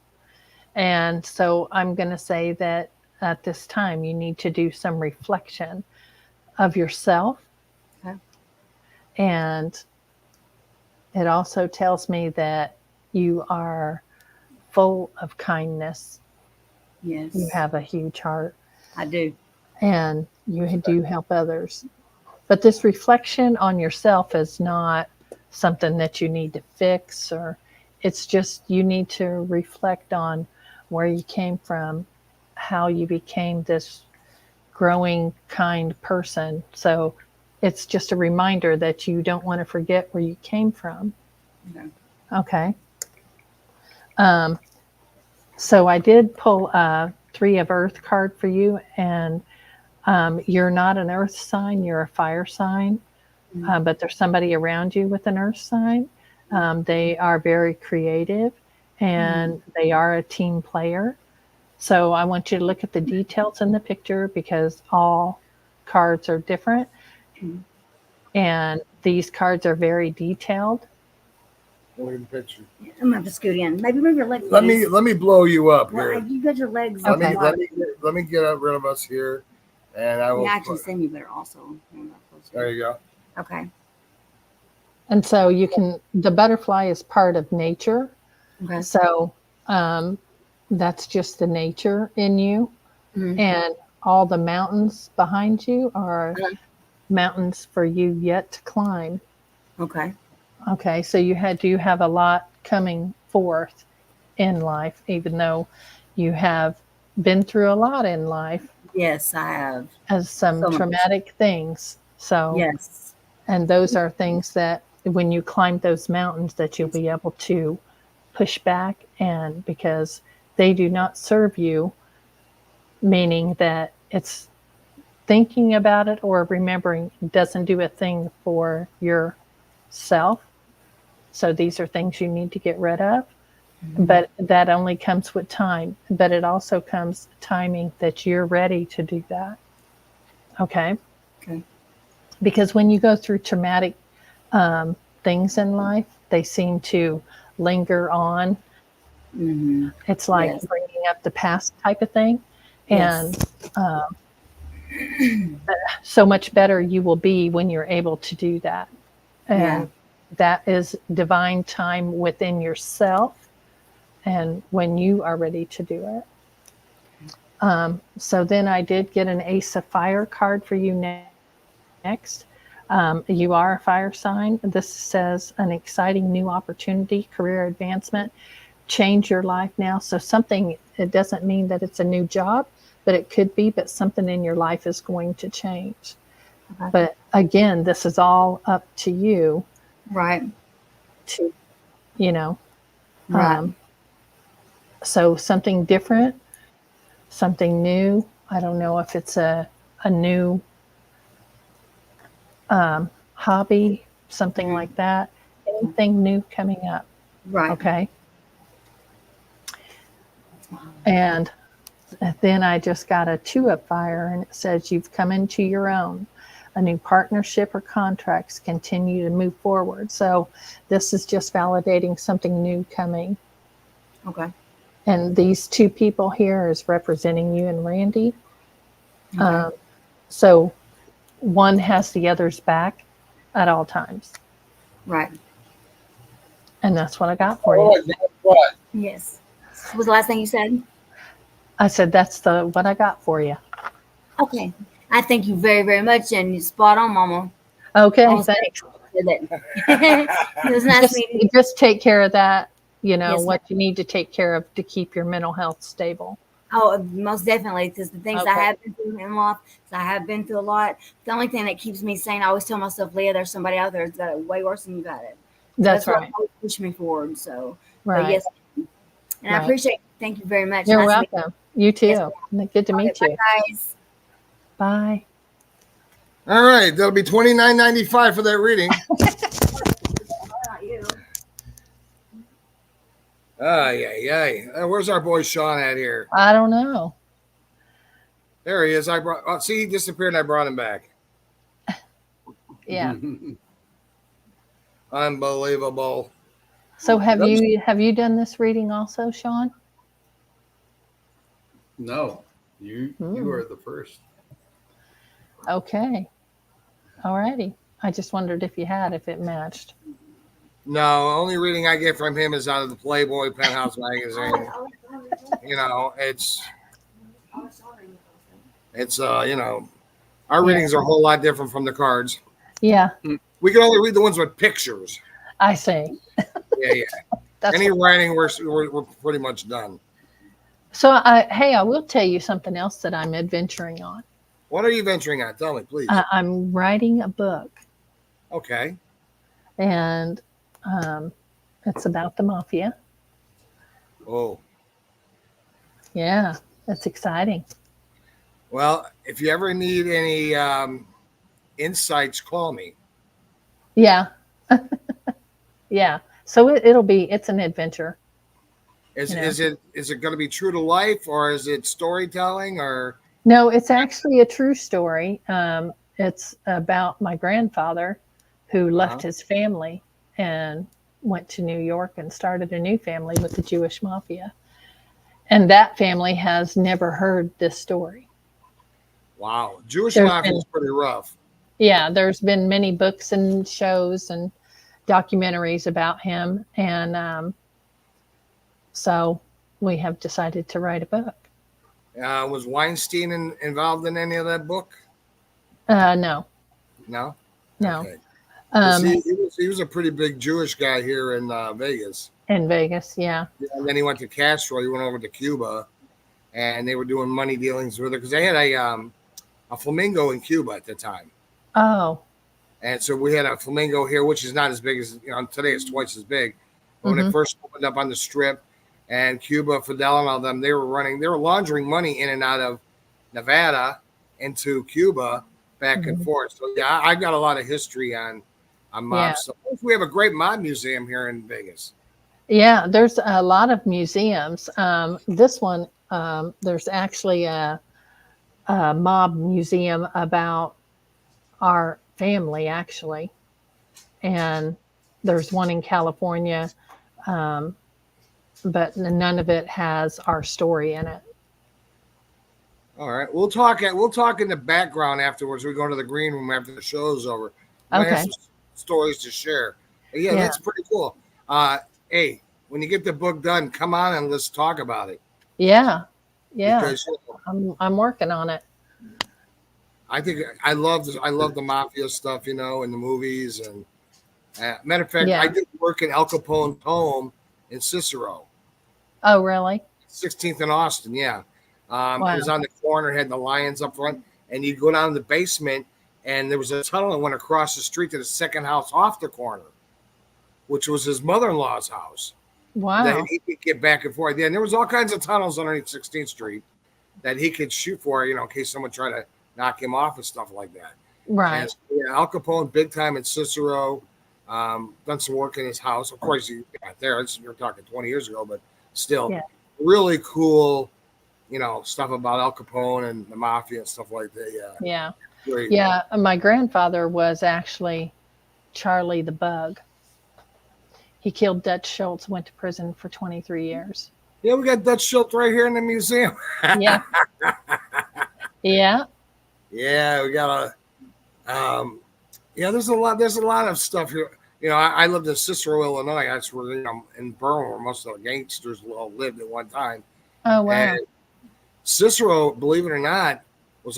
And so I'm going to say that at this time you need to do some reflection of yourself. Okay. And it also tells me that you are full of kindness. Yes. You have a huge heart. I do. And you do help others. But this reflection on yourself is not something that you need to fix, or it's just you need to reflect on where you came from, how you became this growing, kind person. So it's just a reminder that you don't want to forget where you came from. Okay. Okay. So I did pull a 3 of Earth card for you, and you're not an Earth sign, you're a fire sign, but there's somebody around you with an Earth sign. They are very creative, and they are a team player. So I want you to look at the details in the picture, because all cards are different. And these cards are very detailed. Look at the picture. I'm gonna have to scoot in. Maybe move your legs. Let me blow you up Well, here. you got your legs. Okay. Let me get rid of us here, and I will. You actually see me better also. There you go. Okay. And so the butterfly is part of nature. Okay. So that's just the nature in you. Mhm. And all the mountains behind you are mountains for you yet to climb. Okay. Okay, so you do have a lot coming forth in life, even though you have been through a lot in life. Yes, I have. As some So much. traumatic things. So Yes. and those are things that when you climb those mountains that you'll be able to push back, and because they do not serve you, meaning that it's thinking about it or remembering doesn't do a thing for yourself. So these are things you need to get rid of. But that only comes with time. But it also comes timing that you're ready to do that. Okay? Okay. Because when you go through traumatic things in life, they seem to linger on. Mm-hmm. It's like Yes. bringing up the past type of thing. Yes. And so much better you will be when you're able to do that. And that is divine time within yourself, and when you are ready to do it. So then I did get an Ace of Fire card for you next. You are a fire sign. This says an exciting new opportunity, career advancement, change your life now. So something, it doesn't mean that it's a new job, but it could be, but something in your life is going to change. Okay. But again, this is all up to you. Right. To, Right. so something different, something new. I don't know if it's a new hobby, something like that. Anything new coming up. Right. Okay. And then I just got a 2 of Fire, and it says you've come into your own. A new partnership or contracts continue to move forward. So this is just validating something new coming. Okay. And these 2 people here is representing you and Randy. Okay. So one has the other's back at all times. Right. And that's what I got for you. What? Yes. What was the last thing you said? I said, that's what I got for you. Okay. I thank you very, very much, and you're spot on, Mama. Okay, Almost thanks. it was nice meeting you. Just take care of that, Yes, what you need to take care of to keep your mental health stable. Oh, most definitely, because the things I Okay. have been through in life, I have been through a lot. The only thing that keeps me sane, I always tell myself, Leah, there's somebody out there that's got it way worse than you got it. So That's what right. always push me forward. So, but Right. yes, and I Right. appreciate it. Thank you very much. You're Nice to meet welcome. You too. Yes, Good to meet Bye, you. guys. Bye. All right, that'll be $29.95 for that reading. Where's our boy Sean at here? I don't know. There he is. See, he disappeared and I brought him back. Yeah. Unbelievable. So have you done this reading also, Sean? No, you are the first. Okay. All righty. I just wondered if it matched. No, only reading I get from him is out of the Playboy Penthouse magazine. You know, it's our readings are a whole lot different from the cards. Yeah. We can only read the ones with pictures. I see. Yeah. Any writing, we're pretty much done. So, I will tell you something else that I'm adventuring on. What are you venturing on? Tell me, please. I'm writing a book. Okay. And it's about the mafia. Oh. Yeah, that's exciting. Well, if you ever need any insights, call me. Yeah. Yeah. So it's an adventure. Is it going to be true to life, or is it storytelling, or? No, it's actually a true story. It's about my grandfather who left his family and went to New York and started a new family with the Jewish mafia. And that family has never heard this story. Wow. Jewish mafia is pretty rough. Yeah, there's been many books and shows and documentaries about him. And so we have decided to write a book. Was Weinstein involved in any of that book? No. No? No. Okay. He was a pretty big Jewish guy here in Vegas. In Vegas, yeah. And then he went to Castro. He went over to Cuba, and they were doing money dealings with it because they had a flamingo in Cuba at the time. Oh. And so we had a flamingo here, which is not as big as today. It's twice as big. But when it first opened up on the Strip, and Cuba, Fidel, and all them, they were laundering money in and out of Nevada into Cuba, back and forth. So yeah, I've got a lot of history on mob. Yeah. So we have a great mob museum here in Vegas. Yeah, there's a lot of museums. This one, there's actually a mob museum about our family, actually. And there's one in California, but none of it has our story in it. All right, we'll talk in the background afterwards. We go to the green room after the show's over. I have some stories to share. Yeah, that's pretty cool. Hey, when you get the book done, come on and let's talk about it. Yeah. Because, I'm working on it. I think I love the mafia stuff, in the movies. And matter of fact, I did work in Al Capone's home in Cicero. Oh, really? 16th and Austin, yeah. It was on the corner, had the lions up front, and you go down to the basement, and there was a tunnel that went across the street to the second house off the corner, which was his mother-in-law's house. Wow. That he could get back and forth. Yeah, and there was all kinds of tunnels underneath 16th Street that he could shoot for, in case someone tried to knock him off and stuff like that. Right. And, Al Capone, big time in Cicero, done some work in his house. Of course, he got there. You're talking 20 years ago, but still really cool, stuff about Al Capone and the mafia and stuff like that. Yeah. Yeah. My grandfather was actually Charlie the Bug. He killed Dutch Schultz, went to prison for 23 years. Yeah, we got Dutch Schultz right here in the museum. Yeah. Yeah. Yeah, we got there's a lot of stuff here. I lived in Cicero, Illinois. That's where, in Berlin, where most of the gangsters all lived at one time. Oh, wow. And Cicero, believe it or not, was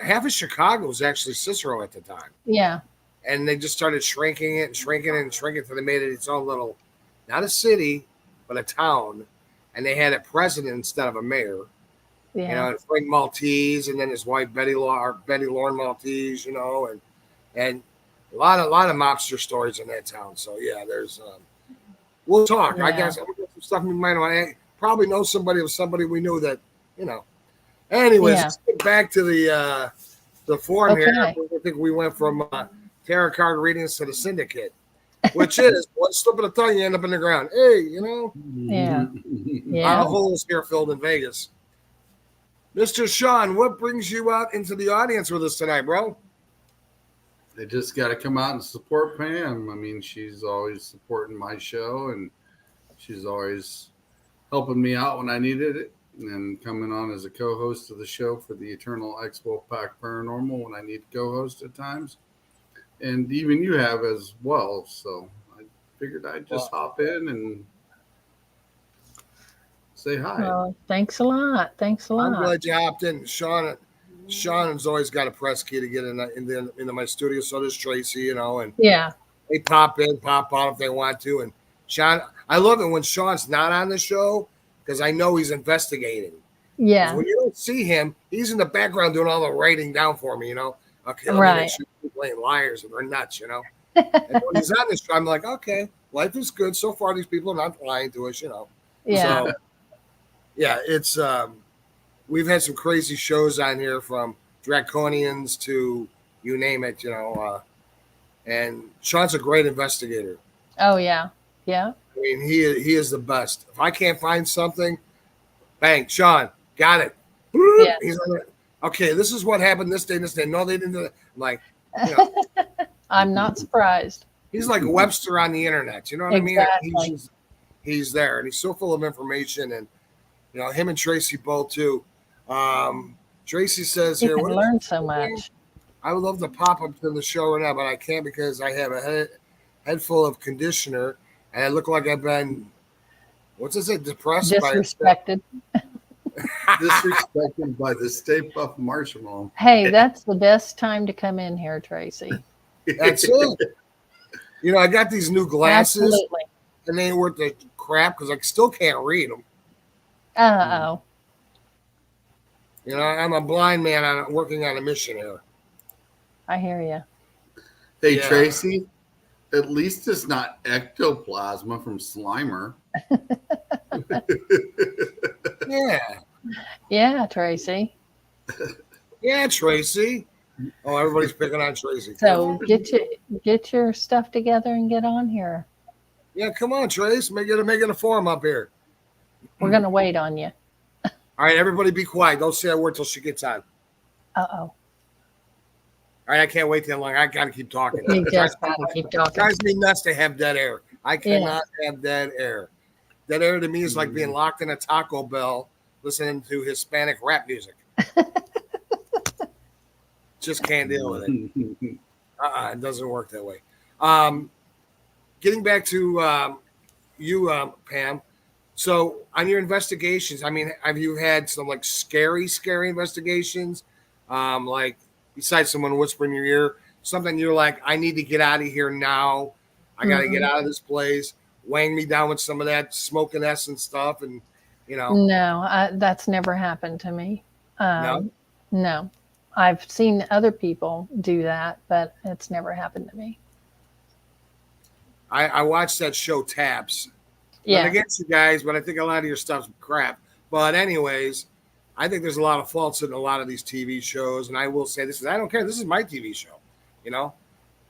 half of Chicago was actually Cicero at the time. Yeah. And they just started shrinking it until they made it its own little, not a city, but a town. And they had a president instead of a mayor. Yeah. Frank Maltese, and then his wife Betty Lorne Maltese, and a lot of mobster stories in that town. So yeah, there's we'll talk. Yeah. I guess some stuff we might want to probably know somebody we knew that, Anyways, let's get back to the form here. I think we went from tarot card readings to the syndicate, which is one slip of the tongue, you end up in the ground. Hey, Yeah. A lot of holes here filled in Vegas. Mr. Sean, what brings you out into the audience with us tonight, bro? They just got to come out and support Pam. I mean, she's always supporting my show, and She's always helping me out when I needed it, and coming on as a co-host of the show for the Eternal Expo Pack Paranormal when I need to co-host at times. And even you have as well. So I figured I'd just hop in and say hi. Well, thanks a lot. Thanks a lot. I'm glad you hopped in. Sean's always got a press key to get into my studio. So does Tracy, and yeah, they pop in, pop out if they want to. And Sean, I love it when Sean's not on the show because I know he's investigating. Yeah. When you don't see him, he's in the background doing all the writing down for me, Okay, let me make sure you're playing liars and they're nuts, And when he's on this show, I'm like, okay, life is good. So far, these people are not lying to us, Yeah. So, yeah, it's we've had some crazy shows on here from Draconians to you name it, and Sean's a great investigator. Oh, yeah. Yeah. I mean, he is the best. If I can't find something, bang, Sean, got it. Yeah. He's like, okay, this is what happened this day, this day. No, they didn't do that. I'm like, I'm not surprised. He's like Webster on the internet. You know what Exactly. I mean? He's there, and he's so full of information. And him and Tracy both too. Tracy says You here, can learn so much. I would love to pop up to the show right now, but I can't because I have a head full of conditioner, and I look like I've been, what's it say, depressed, Disrespected. Disrespected by the Stay Puft Marshmallow. Hey, that's the best time to come in here, Tracy. That's it. I got these new glasses, Absolutely. and they ain't worth the crap because I still can't read them. Uh-oh. I'm a blind man working on a mission here. I hear you. Hey, yeah. Tracy, at least it's not ectoplasma from Slimer. Yeah. Yeah, Tracy. Yeah, Tracy. Oh, everybody's picking on Tracy. So get your stuff together and get on here. Yeah, come on, Trace. Make it a forum up here. We're gonna wait on you. All right, everybody be quiet. Don't say a word till she gets on. Uh-oh. All right, I can't wait that long. I gotta keep talking. You just gotta keep talking. It drives me nuts to have dead air. I cannot have dead air. Dead air to me is like being locked in a Taco Bell listening to Hispanic rap music. Just can't deal with it. It doesn't work that way. Getting back to you, Pam. So on your investigations, I mean, have you had some like scary investigations? Like besides someone whispering in your ear, something you're like, I need to get out of here now. I got to get out of this place. Weighing me down with some of that smoking essence stuff, and No, that's never happened to me. No, I've seen other people do that, but it's never happened to me. I watched that show Taps. Yeah. Not against you guys, but I think a lot of your stuff's crap. But anyways, I think there's a lot of faults in a lot of these TV shows, and I will say this: I don't care. This is my TV show.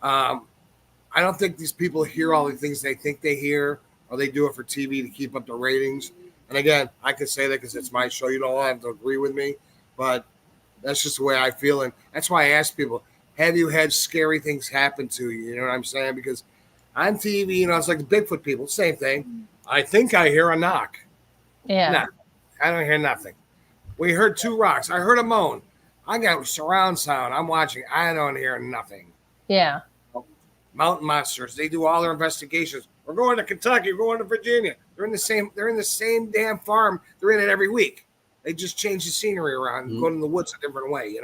I don't think these people hear all the things they think they hear, or they do it for TV to keep up the ratings. And again, I can say that because it's my show. You don't all have to agree with me, but that's just the way I feel. And that's why I ask people, have you had scary things happen to you? You know what I'm saying? Because on TV, it's like the Bigfoot people, same thing. I think I hear a knock. Yeah. No, I don't hear nothing. We heard two rocks. I heard a moan. I got surround sound. I'm watching. I don't hear nothing. Yeah. Mountain monsters. They do all their investigations. We're going to Kentucky. We're going to Virginia. They're in the same damn farm. They're in it every week. They just change the scenery around, go in the woods a different way,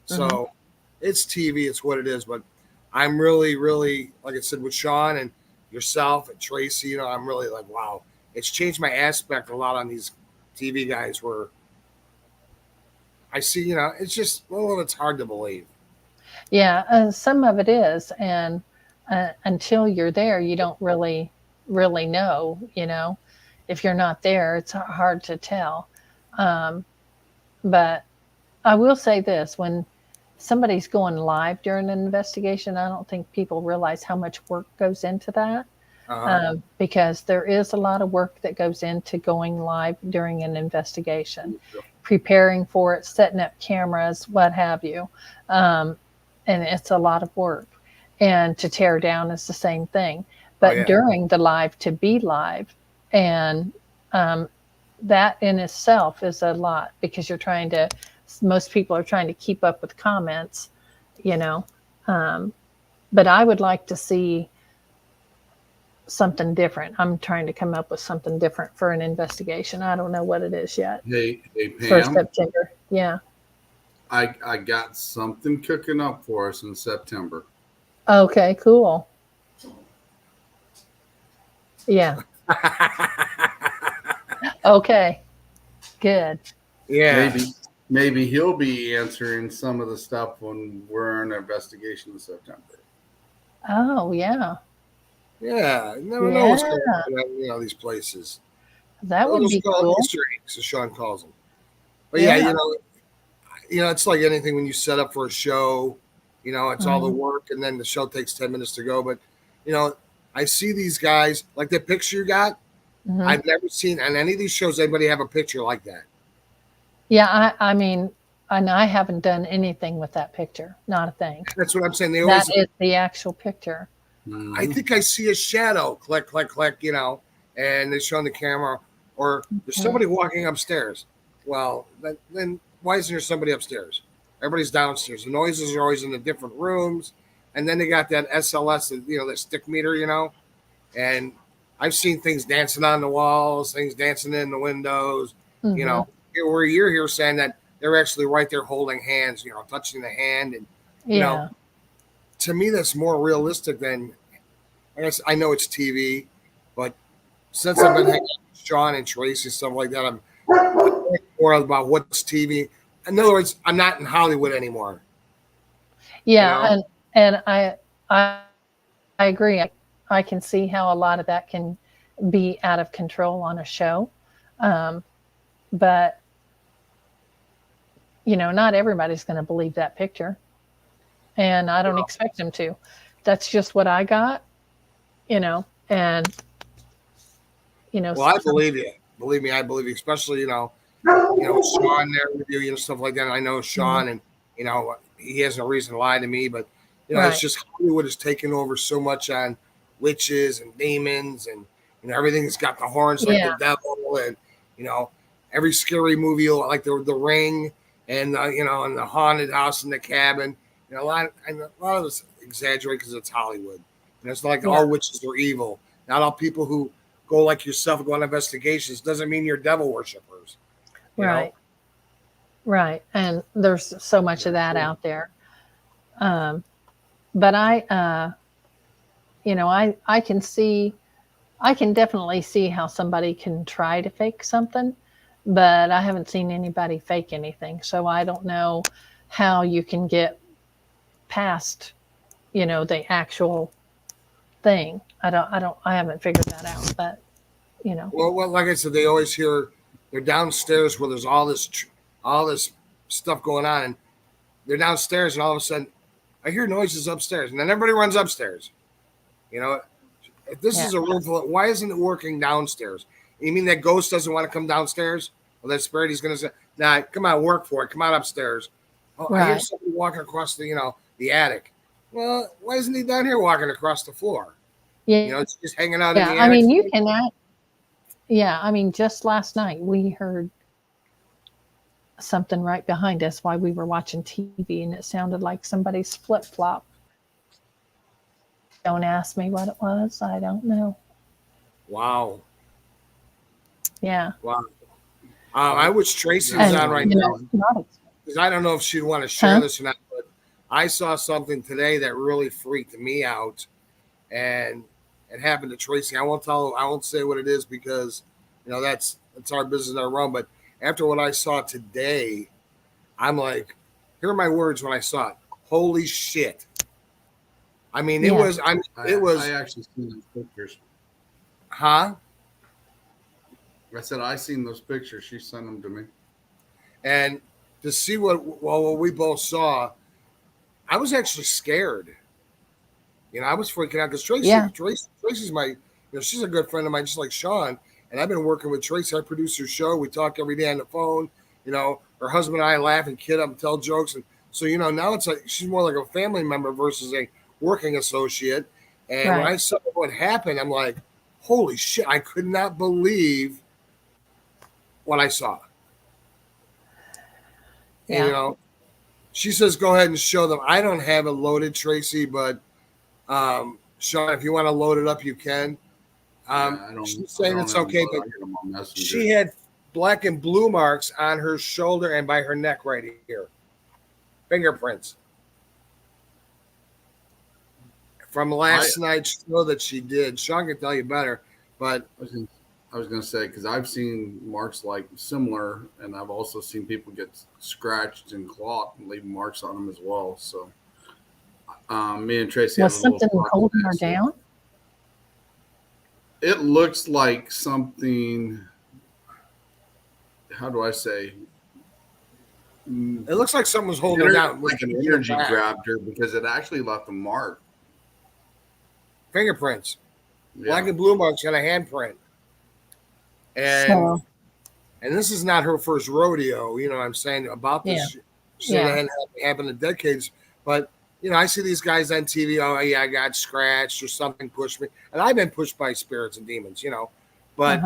So it's TV. It's what it is. But I'm really, really, like I said, with Sean and yourself and Tracy, I'm really like, wow. It's changed my aspect a lot on these TV guys where I see, it's just, it's hard to believe. Yeah, some of it is. And until you're there, you don't really know, if you're not there, it's hard to tell. But I will say this, when somebody's going live during an investigation, I don't think people realize how much work goes into that. Because there is a lot of work that goes into going live during an investigation, preparing for it, setting up cameras, what have you. And it's a lot of work. And to tear down is the same thing. But during the live, to be live, And that in itself is a lot because most people are trying to keep up with comments, you know. But I would like to see something different. I'm trying to come up with something different for an investigation. I don't know what it is yet. Hey, For Pam. September. Yeah. I got something cooking up for us in September. Okay, cool. Yeah. Okay. Good. Yeah. Maybe he'll be answering some of the stuff when we're in our investigation in September. Oh, yeah. Yeah. You never know what's going on, these places. That would Those be call cool. Easter eggs, as Sean calls them. But yeah, Yeah. it's like anything when you set up for a show, it's all the Mhm. work and then the show takes 10 minutes to go. But, I see these guys, like the picture you got, Mhm. I've never seen on any of these shows anybody have a picture like that. Yeah, I mean, and I haven't done anything with that picture. Not a thing. That's what I'm saying. They That always, is the actual picture. I think I see a shadow, click, click, click, and they show on the camera, or there's somebody walking upstairs. Well, then why isn't there somebody upstairs? Everybody's downstairs. The noises are always in the different rooms, and then they got that SLS, that stick meter, and I've seen things dancing on the walls, things dancing in the windows, Mhm. where you're here saying that they're actually right there holding hands, touching the hand, and Yeah. to me that's more realistic than, I guess I know it's TV, but since I've been hanging out with Sean and Tracy and stuff like that, I'm more about what's TV. In other words, I'm not in Hollywood anymore. Yeah, and I agree. I can see how a lot of that can be out of control on a show. But not everybody's going to believe that picture. And I don't expect them to. That's just what I got, and Well, I believe you. Believe me, I believe you. Especially, Sean there with you, stuff like that. I know Sean, and he has no reason to lie to me, but Right. it's just Hollywood has taken over so much on witches and demons, and everything's got the horns like the devil, and every scary movie like the Ring, and and the haunted house and the cabin. A lot of us exaggerate because it's Hollywood. It's not like all witches are evil. Not all people who go like yourself and go on investigations doesn't mean you're devil worshippers. Right. Right. And there's so much of that out there. But I can definitely see how somebody can try to fake something, but I haven't seen anybody fake anything. So I don't know how you can get past, the actual thing. I haven't figured that out, but Well, like I said, they always hear they're downstairs where there's all this stuff going on, and they're downstairs, and all of a sudden, I hear noises upstairs, and then everybody runs upstairs. If this is a room full, why isn't it working downstairs? You mean that ghost doesn't want to come downstairs? Well, that spirit, he's going to say, "Nah, come on, work for it. Come on upstairs." Oh, I hear somebody walking across the attic. Well, why isn't he down here walking across the floor? It's just hanging out in the attic. I mean, you can. I mean, just last night we heard something right behind us while we were watching TV, and it sounded like somebody's flip flop. Don't ask me what it was. I don't know. Wow. Yeah. Wow. I wish Tracy was on right now, because I don't know if she'd want to share this or not, but I saw something today that really freaked me out, and it happened to Tracy. I won't say what it is because that's our business, our run. But after what I saw today, I'm like, here are my words when I saw it. Holy shit. I mean, it was. I actually seen those pictures. Huh? I said I seen those pictures. She sent them to me. And to see what we both saw, I was actually scared. I was freaking out because Tracy's my, she's a good friend of mine, just like Sean. And I've been working with Tracy. I produce her show. We talk every day on the phone. Her husband and I laugh and kid up and tell jokes. And so, now it's like she's more like a family member versus a working associate. And when I saw what happened, I'm like, holy shit, I could not believe what I saw. Yeah. And, you know, she says, go ahead and show them. I don't have it loaded, Tracy, but Sean, if you want to load it up, you can. She's saying it's okay, but she had black and blue marks on her shoulder and by her neck right here. Fingerprints. From last night's show that she did. Sean can tell you better, but I was going to say, because I've seen marks like similar, and I've also seen people get scratched and clawed and leave marks on them as well. So me and Tracy was something holding her down? It looks like something, how do I say? It looks like someone was holding her down. Like an energy grabbed her because it actually left a mark. Fingerprints. Yeah. Black and blue marks got a handprint. And this is not her first rodeo, you know what I'm saying, about this. She hadn't happened in decades. But, you know, I see these guys on TV, oh, yeah, I got scratched or something pushed me. And I've been pushed by spirits and demons, you know. But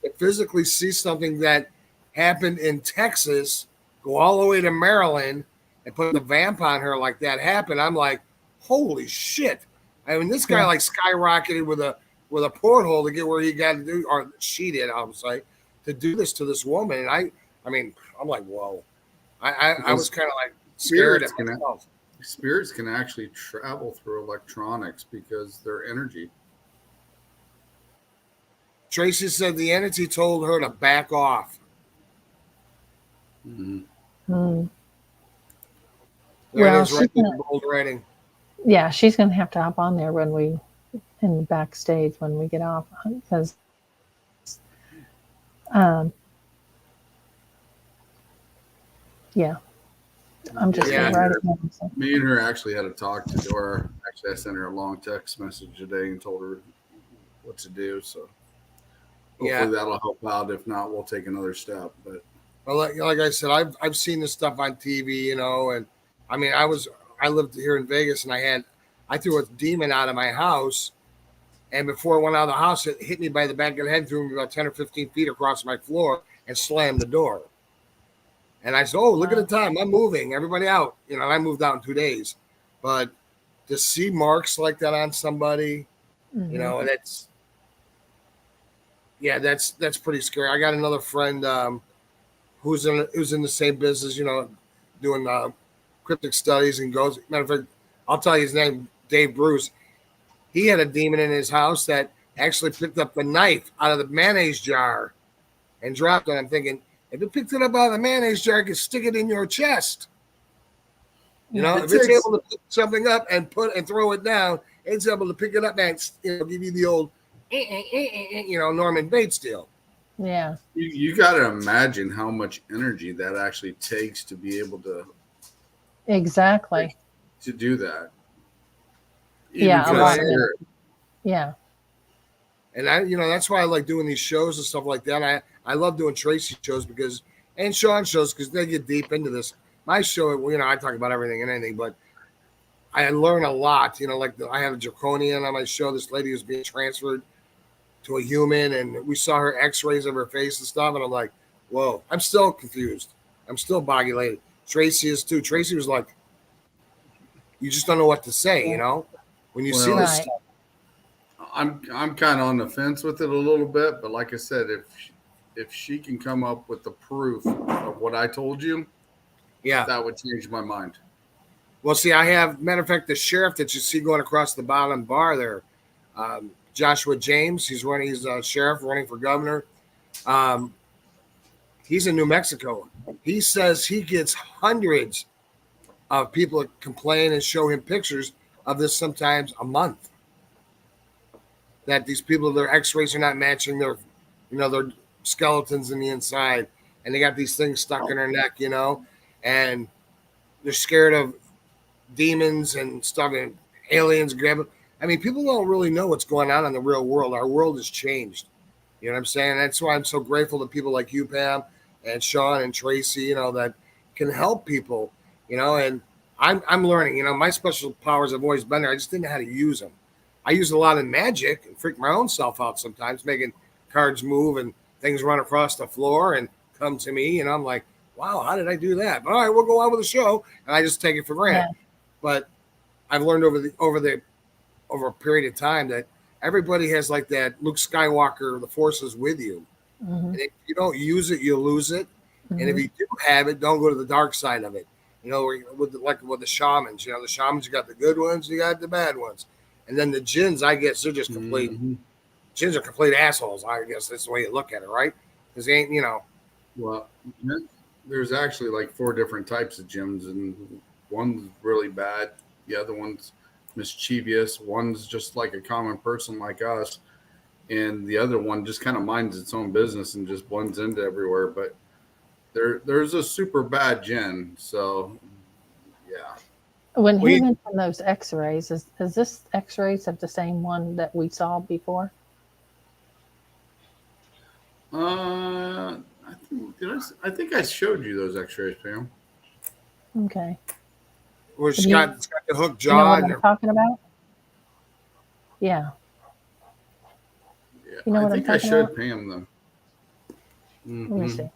to physically see something that happened in Texas, go all the way to Maryland, and put the vamp on her like that happened, I'm like, holy shit. I mean, this guy like skyrocketed with a porthole to get where he got to do, or she did, I would say, to do this to this woman. And I mean, I'm like, whoa. I was kind of like scared at myself. Spirits can actually travel through electronics because they're energy. Tracy said the entity told her to back off. Well, Bold writing. Yeah, she's going to have to hop on there in the backstage when we get off, because I'm just going to write it down. So. Me and her actually had a talk to Dora. Actually, I sent her a long text message today and told her what to do. So hopefully that'll help out. If not, we'll take another step. But well, like I said, I've seen this stuff on TV, you know, and I mean, I lived here in Vegas, and I threw a demon out of my house, and before it went out of the house, it hit me by the back of the head, threw me about 10 or 15 feet across my floor, and slammed the door. And I said, oh, look at the time. I'm moving. Everybody out. You know, I moved out in 2 days. But to see marks like that on somebody, you know, and that's pretty scary. I got another friend who's in the same business, you know, doing cryptic studies, and goes, matter of fact, I'll tell you his name, Dave Bruce. He had a demon in his house that actually picked up the knife out of the mayonnaise jar and dropped it. I'm thinking, if it picked it up out of the mayonnaise jar, it could stick it in your chest. You know, if it's able to pick something up and throw it down, it's able to pick it up and, you know, give you the old, you know, Norman Bates deal. Yeah. You got to imagine how much energy that actually takes to be able to. Exactly. To do that. Yeah. A lot of yeah. And that's why I like doing these shows and stuff like that. I love doing Tracy shows and Sean shows because they get deep into this. My show, you know, I talk about everything and anything, but I learn a lot. You know, like I have a draconian on my show. This lady was being transferred to a human, and we saw her X-rays of her face and stuff, and I'm like, whoa! I'm still confused. I'm still boggy-lated. Tracy is too. Tracy was like, you just don't know what to say, you know, when you see this stuff. I'm kind of on the fence with it a little bit, but like I said, if she can come up with the proof of what I told you, that would change my mind. Well, see, I have, matter of fact, the sheriff that you see going across the bottom bar there, Joshua James, he's a sheriff running for governor. He's in New Mexico. He says he gets hundreds of people that complain and show him pictures of this sometimes a month. That these people, their X-rays are not matching their skeletons in the inside, and they got these things stuck in their neck, you know, and they're scared of demons and stuff, and aliens grab them. I mean, people don't really know what's going on in the real world. Our world has changed. You know what I'm saying? That's why I'm so grateful to people like you, Pam, and Sean and Tracy, you know, that can help people, you know, and I'm learning, you know, my special powers have always been there. I just didn't know how to use them. I use a lot of magic and freak my own self out sometimes, making cards move and things run across the floor and come to me. And I'm like, wow, how did I do that? But all right, we'll go on with the show. And I just take it for granted. Yeah. But I've learned over a period of time that everybody has like that Luke Skywalker, the Force is with you. Mm-hmm. And if you don't use it, you lose it. And if you do have it, don't go to the dark side of it. You know, with the shamans, you know, the shamans, you got the good ones, you got the bad ones. And then the jinns, I guess, they're just complete. Jinns are complete assholes. I guess that's the way you look at it, right? Because they ain't, you know. Well, there's actually like 4 different types of jinns, and one's really bad. The other one's mischievous. One's just like a common person like us. And the other one just kind of minds its own business and just blends into everywhere. But there's a super bad jinn. So, yeah. When he mentioned those X-rays, is this X-rays of the same one that we saw before? I think I showed you those X-rays, Pam. Okay. Where it's got the hook jaw. You know what I'm talking about? Yeah. Yeah, You know I what think I'm I talking showed about? Pam them. Let me see.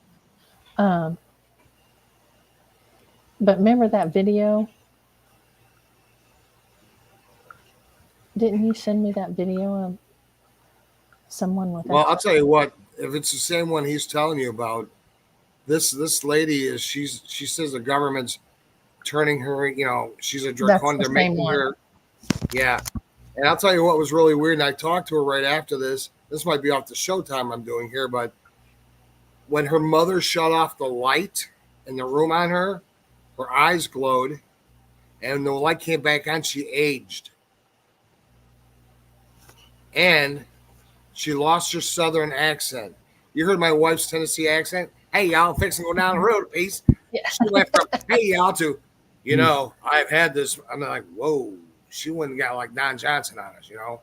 But remember that video? Didn't you send me that video of someone with? Well, I'll tell you what. If it's the same one he's telling you about, this lady is she says the government's turning her. You know, she's a draconian. They're making her. Yeah, and I'll tell you what was really weird. And I talked to her right after this. This might be off the showtime I'm doing here, but when her mother shut off the light in the room on her, her eyes glowed, and the light came back on. She aged, and she lost her southern accent. You heard my wife's Tennessee accent? Hey, y'all, fixing to go down the road a piece. Yeah. She went from, hey, y'all, to, you know, I've had this. I'm like, whoa. She went and got like Don Johnson on us, you know?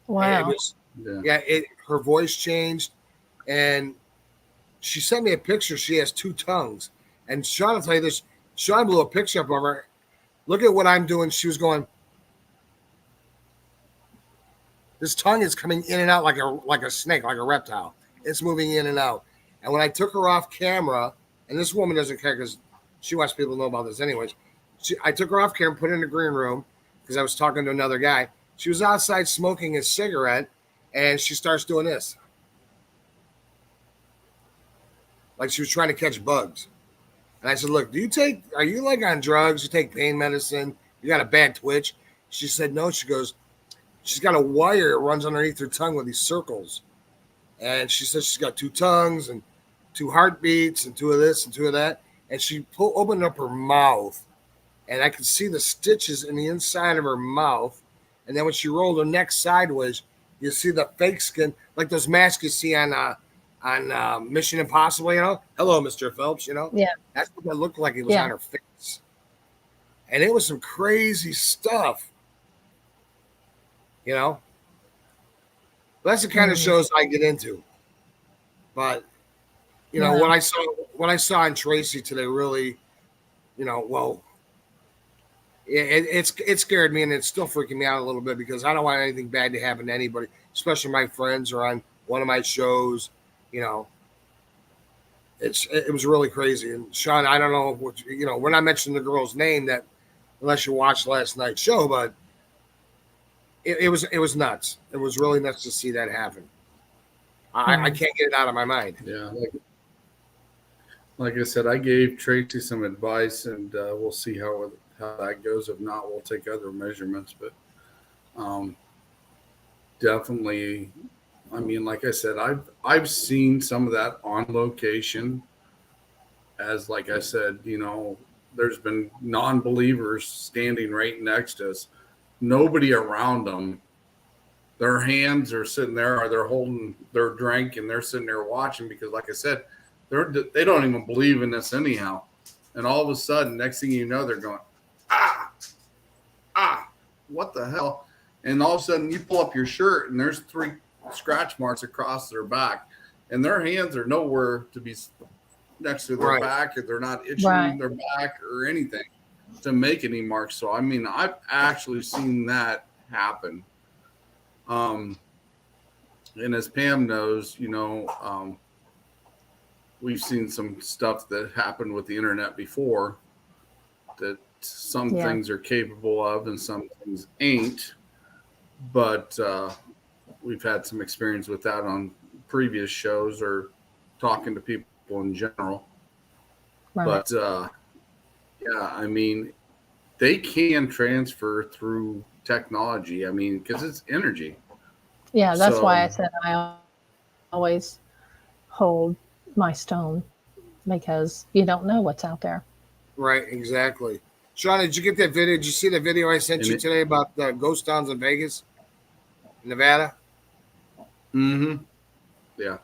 Wow. It was, her voice changed. And she sent me a picture. She has 2 tongues. And Sean, I'll tell you this. Sean blew a picture up of her. Look at what I'm doing. She was going, this tongue is coming in and out like a snake, like a reptile. It's moving in and out. And when I took her off camera, and this woman doesn't care because she wants people to know about this anyways. I took her off camera, put her in the green room because I was talking to another guy. She was outside smoking a cigarette, and she starts doing this. Like she was trying to catch bugs. And I said, look, are you like on drugs? You take pain medicine? You got a bad twitch? She said, no. She goes, she's got a wire that runs underneath her tongue with these circles. And she says she's got 2 tongues and 2 heartbeats and 2 of this and 2 of that. And she opened up her mouth, and I could see the stitches in the inside of her mouth. And then when she rolled her neck sideways, you see the fake skin, like those masks you see on Mission Impossible, you know? Hello, Mr. Phelps, you know? Yeah. That's what that looked like. It was on her face. And it was some crazy stuff. You know? That's the kind of shows I get into. But, you know, what I saw in Tracy today really, you know, well, it scared me, and it's still freaking me out a little bit because I don't want anything bad to happen to anybody, especially my friends or on one of my shows. You know, it was really crazy. And Sean, I don't know what, you know, we're not mentioning the girl's name that unless you watched last night's show, but it was nuts. It was really nuts to see that happen. I can't get it out of my mind. Yeah. Like I said, I gave Tracy some advice, and we'll see how that goes. If not, we'll take other measurements. But definitely, I mean, like I said, I've seen some of that on location. As like I said, you know, there's been non-believers standing right next to us, nobody around them. Their hands are sitting there, or they're holding their drink, and they're sitting there watching because, like I said, they don't even believe in this anyhow. And all of a sudden, next thing you know, they're going, what the hell? And all of a sudden, you pull up your shirt, and there's 3 scratch marks across their back, and their hands are nowhere to be next to their back, or they're not itching their back or anything to make any marks. So, I mean, I've actually seen that happen. And as Pam knows, we've seen some stuff that happened with the internet before that some Yeah. things are capable of and some things ain't. But we've had some experience with that on previous shows or talking to people in general. Right. But yeah, I mean, they can transfer through technology. I mean, because it's energy. Yeah, that's why I So, said I always hold my stone because you don't know what's out there. Right, exactly. Sean, did you get that video? Did you see the video I sent And you it- today about the ghost towns in Vegas, Nevada? yeah,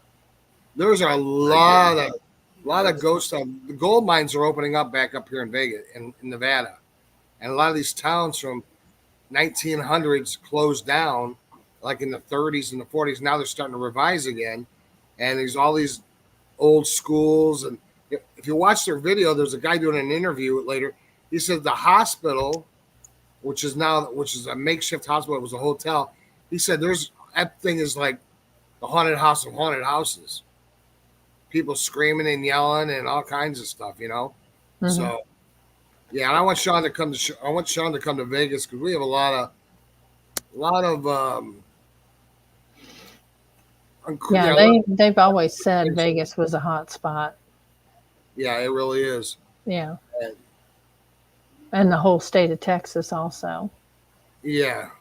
There's a I lot of ghost towns. The gold mines are opening up back up here in Vegas, in Nevada, and a lot of these towns from 1900s closed down, like in the 30s and the 40s. Now they're starting to revise again, and there's all these old schools. And if you watch their video, there's a guy doing an interview later. He said the hospital, which is a makeshift hospital, it was a hotel. He said that thing is like the haunted house of haunted houses. People screaming and yelling and all kinds of stuff, Mhm. So yeah, and I want Sean to come to Vegas because we have a lot of Yeah, a lot they've always said of- Vegas was a hot spot. yeah, it really is. Yeah, And, and the whole state of Texas also. yeah.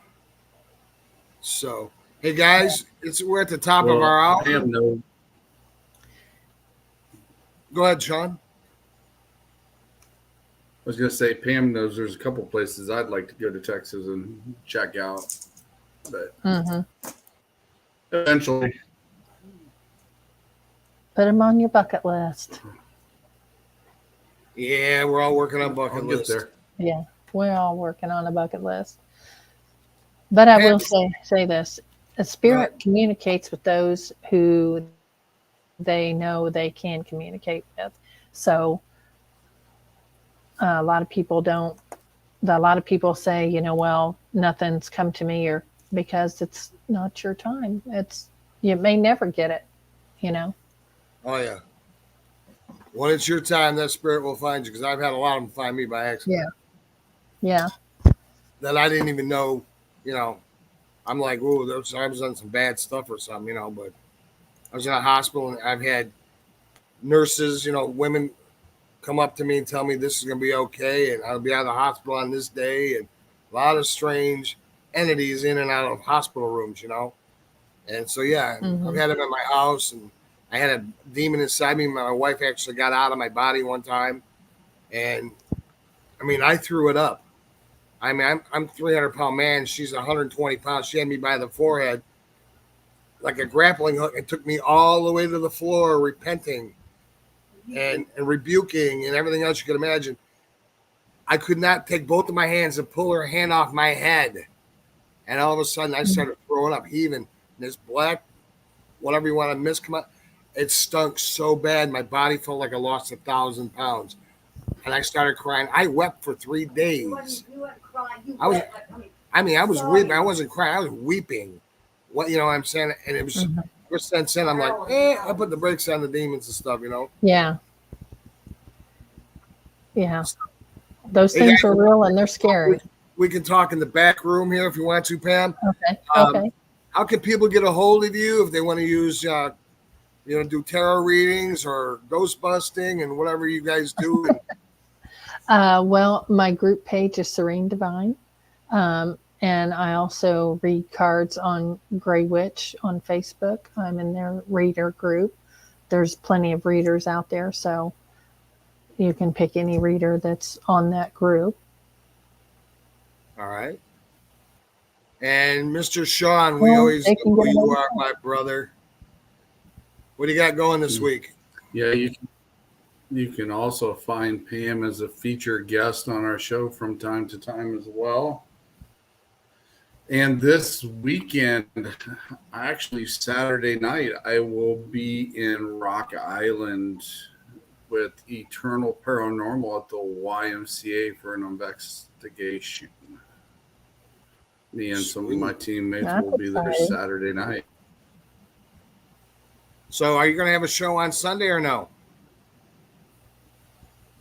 So hey guys, we're at the top of well, our hour. Pam knows. Go ahead, Sean. I was going to say, Pam knows there's a couple places I'd like to go to Texas and check out, but Hmm. eventually, Put them on your bucket list. Yeah, we're all working on bucket I'll get list. there. Yeah, we're all working on a bucket list. But I will say this: a spirit communicates with those who they know they can communicate with. So a lot of people don't. A lot of people say, well, nothing's come to me, or because it's not your time. You may never get it. Oh yeah. When it's your time, that spirit will find you. Because I've had a lot of them find me by accident. Yeah. That I didn't even know. I'm like, oh, I was on some bad stuff or something. But I was in a hospital and I've had nurses, women come up to me and tell me this is going to be okay and I'll be out of the hospital on this day, and a lot of strange entities in and out of hospital rooms, And so, yeah, I've had them at my house, and I had a demon inside me. My wife actually got out of my body one time, and I mean, I threw it up. I mean, I'm 300-pound man. She's 120 pounds. She had me by the forehead like a grappling hook and took me all the way to the floor, repenting and rebuking and everything else you could imagine. I could not take both of my hands and pull her hand off my head. And all of a sudden, I started throwing up, heaving. And this black, whatever you want to miss, come out. It stunk so bad. My body felt like I lost 1,000 pounds. And I started crying. I wept for 3 days. You weren't crying. I was weeping. I wasn't crying. I was weeping. What I'm saying? And it was ever since then. I'm like, I put the brakes on the demons and stuff. Yeah. Those things are real and they're scary. We can talk in the back room here if you want to, Pam. Okay. How can people get a hold of you if they want to use, do tarot readings or ghost busting and whatever you guys do? Well, my group page is Serene Divine. And I also read cards on Grey Witch on Facebook. I'm in their reader group. There's plenty of readers out there, so you can pick any reader that's on that group. All right. And Mr. Sean, we always know who you are, my brother. What do you got going this week? Yeah, you can also find Pam as a featured guest on our show from time to time as well. And this weekend, actually Saturday night, I will be in Rock Island with Eternal Paranormal at the YMCA for an investigation. Me and some of my teammates That's will be there exciting. Saturday night. So are you going to have a show on Sunday or no?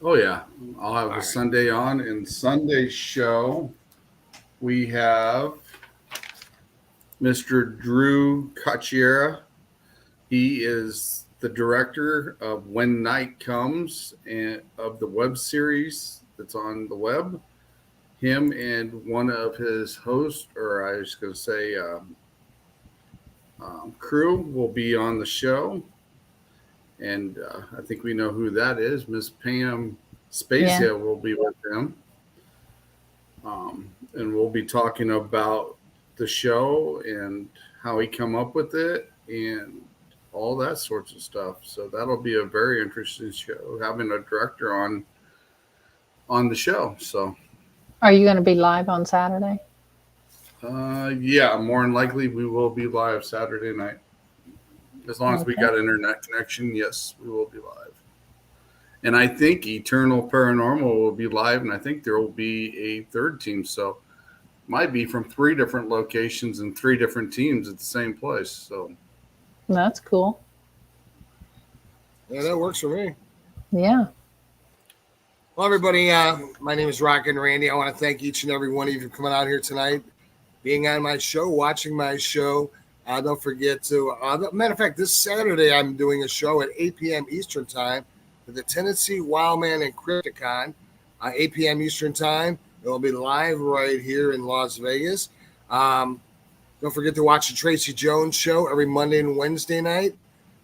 Oh yeah, I'll have All a right. Sunday on, and Sunday show we have Mr. Drew Cacciera. He is the director of When Night Comes and of the web series that's on the web. Him and one of his hosts, or I was going to say crew, will be on the show. And I think we know who that is. Miss Pam Spacey will be with him. And we'll be talking about the show and how he come up with it and all that sorts of stuff. So that'll be a very interesting show, having a director on the show. So Are you going to be live on Saturday? yeah, more than likely we will be live Saturday night. As long as we got internet connection, yes, we will be live. And I think Eternal Paranormal will be live, and I think there will be a third team. So it might be from 3 different locations and 3 different teams at the same place. So That's cool. Yeah, that works for me. Yeah. Well, everybody, my name is Rockin Randy. I want to thank each and every one of you for coming out here tonight, being on my show, watching my show. Don't forget to, matter of fact, this Saturday I'm doing a show at 8 p.m. Eastern Time with the Tennessee Wildman and Crypticon, 8 p.m. Eastern Time. It will be live right here in Las Vegas. Don't forget to watch the Tracy Jones Show every Monday and Wednesday night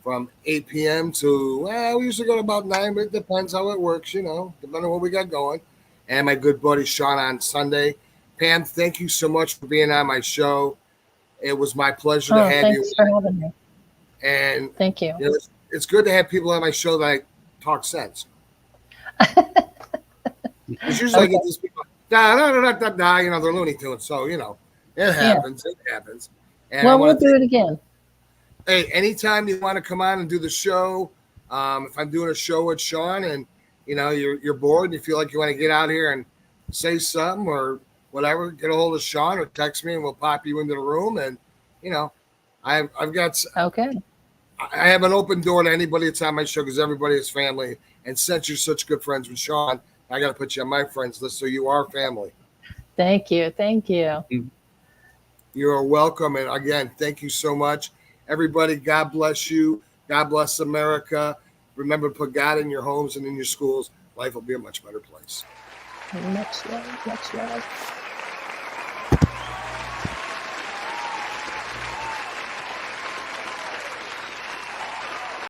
from 8 p.m. to, we usually go to about 9, but it depends how it works, depending on what we got going. And my good buddy Sean on Sunday. Pam, thank you so much for being on my show. It was my pleasure to have you. Thanks for having me. And thank you. It's good to have people on my show that talk sense. It's usually I get these people, they're Looney Tunes. So, it happens. Yeah. It happens. And we'll do it again. Hey, anytime you want to come on and do the show, if I'm doing a show with Sean and, you're bored and you feel like you want to get out here and say something or whatever, get a hold of Sean or text me and we'll pop you into the room. And, I've got, I have an open door to anybody that's on my show because everybody is family. And since you're such good friends with Sean, I got to put you on my friends list so you are family. Thank you. Thank you. You're welcome. And again, thank you so much. Everybody, God bless you. God bless America. Remember to put God in your homes and in your schools. Life will be a much better place. Much love. Much love.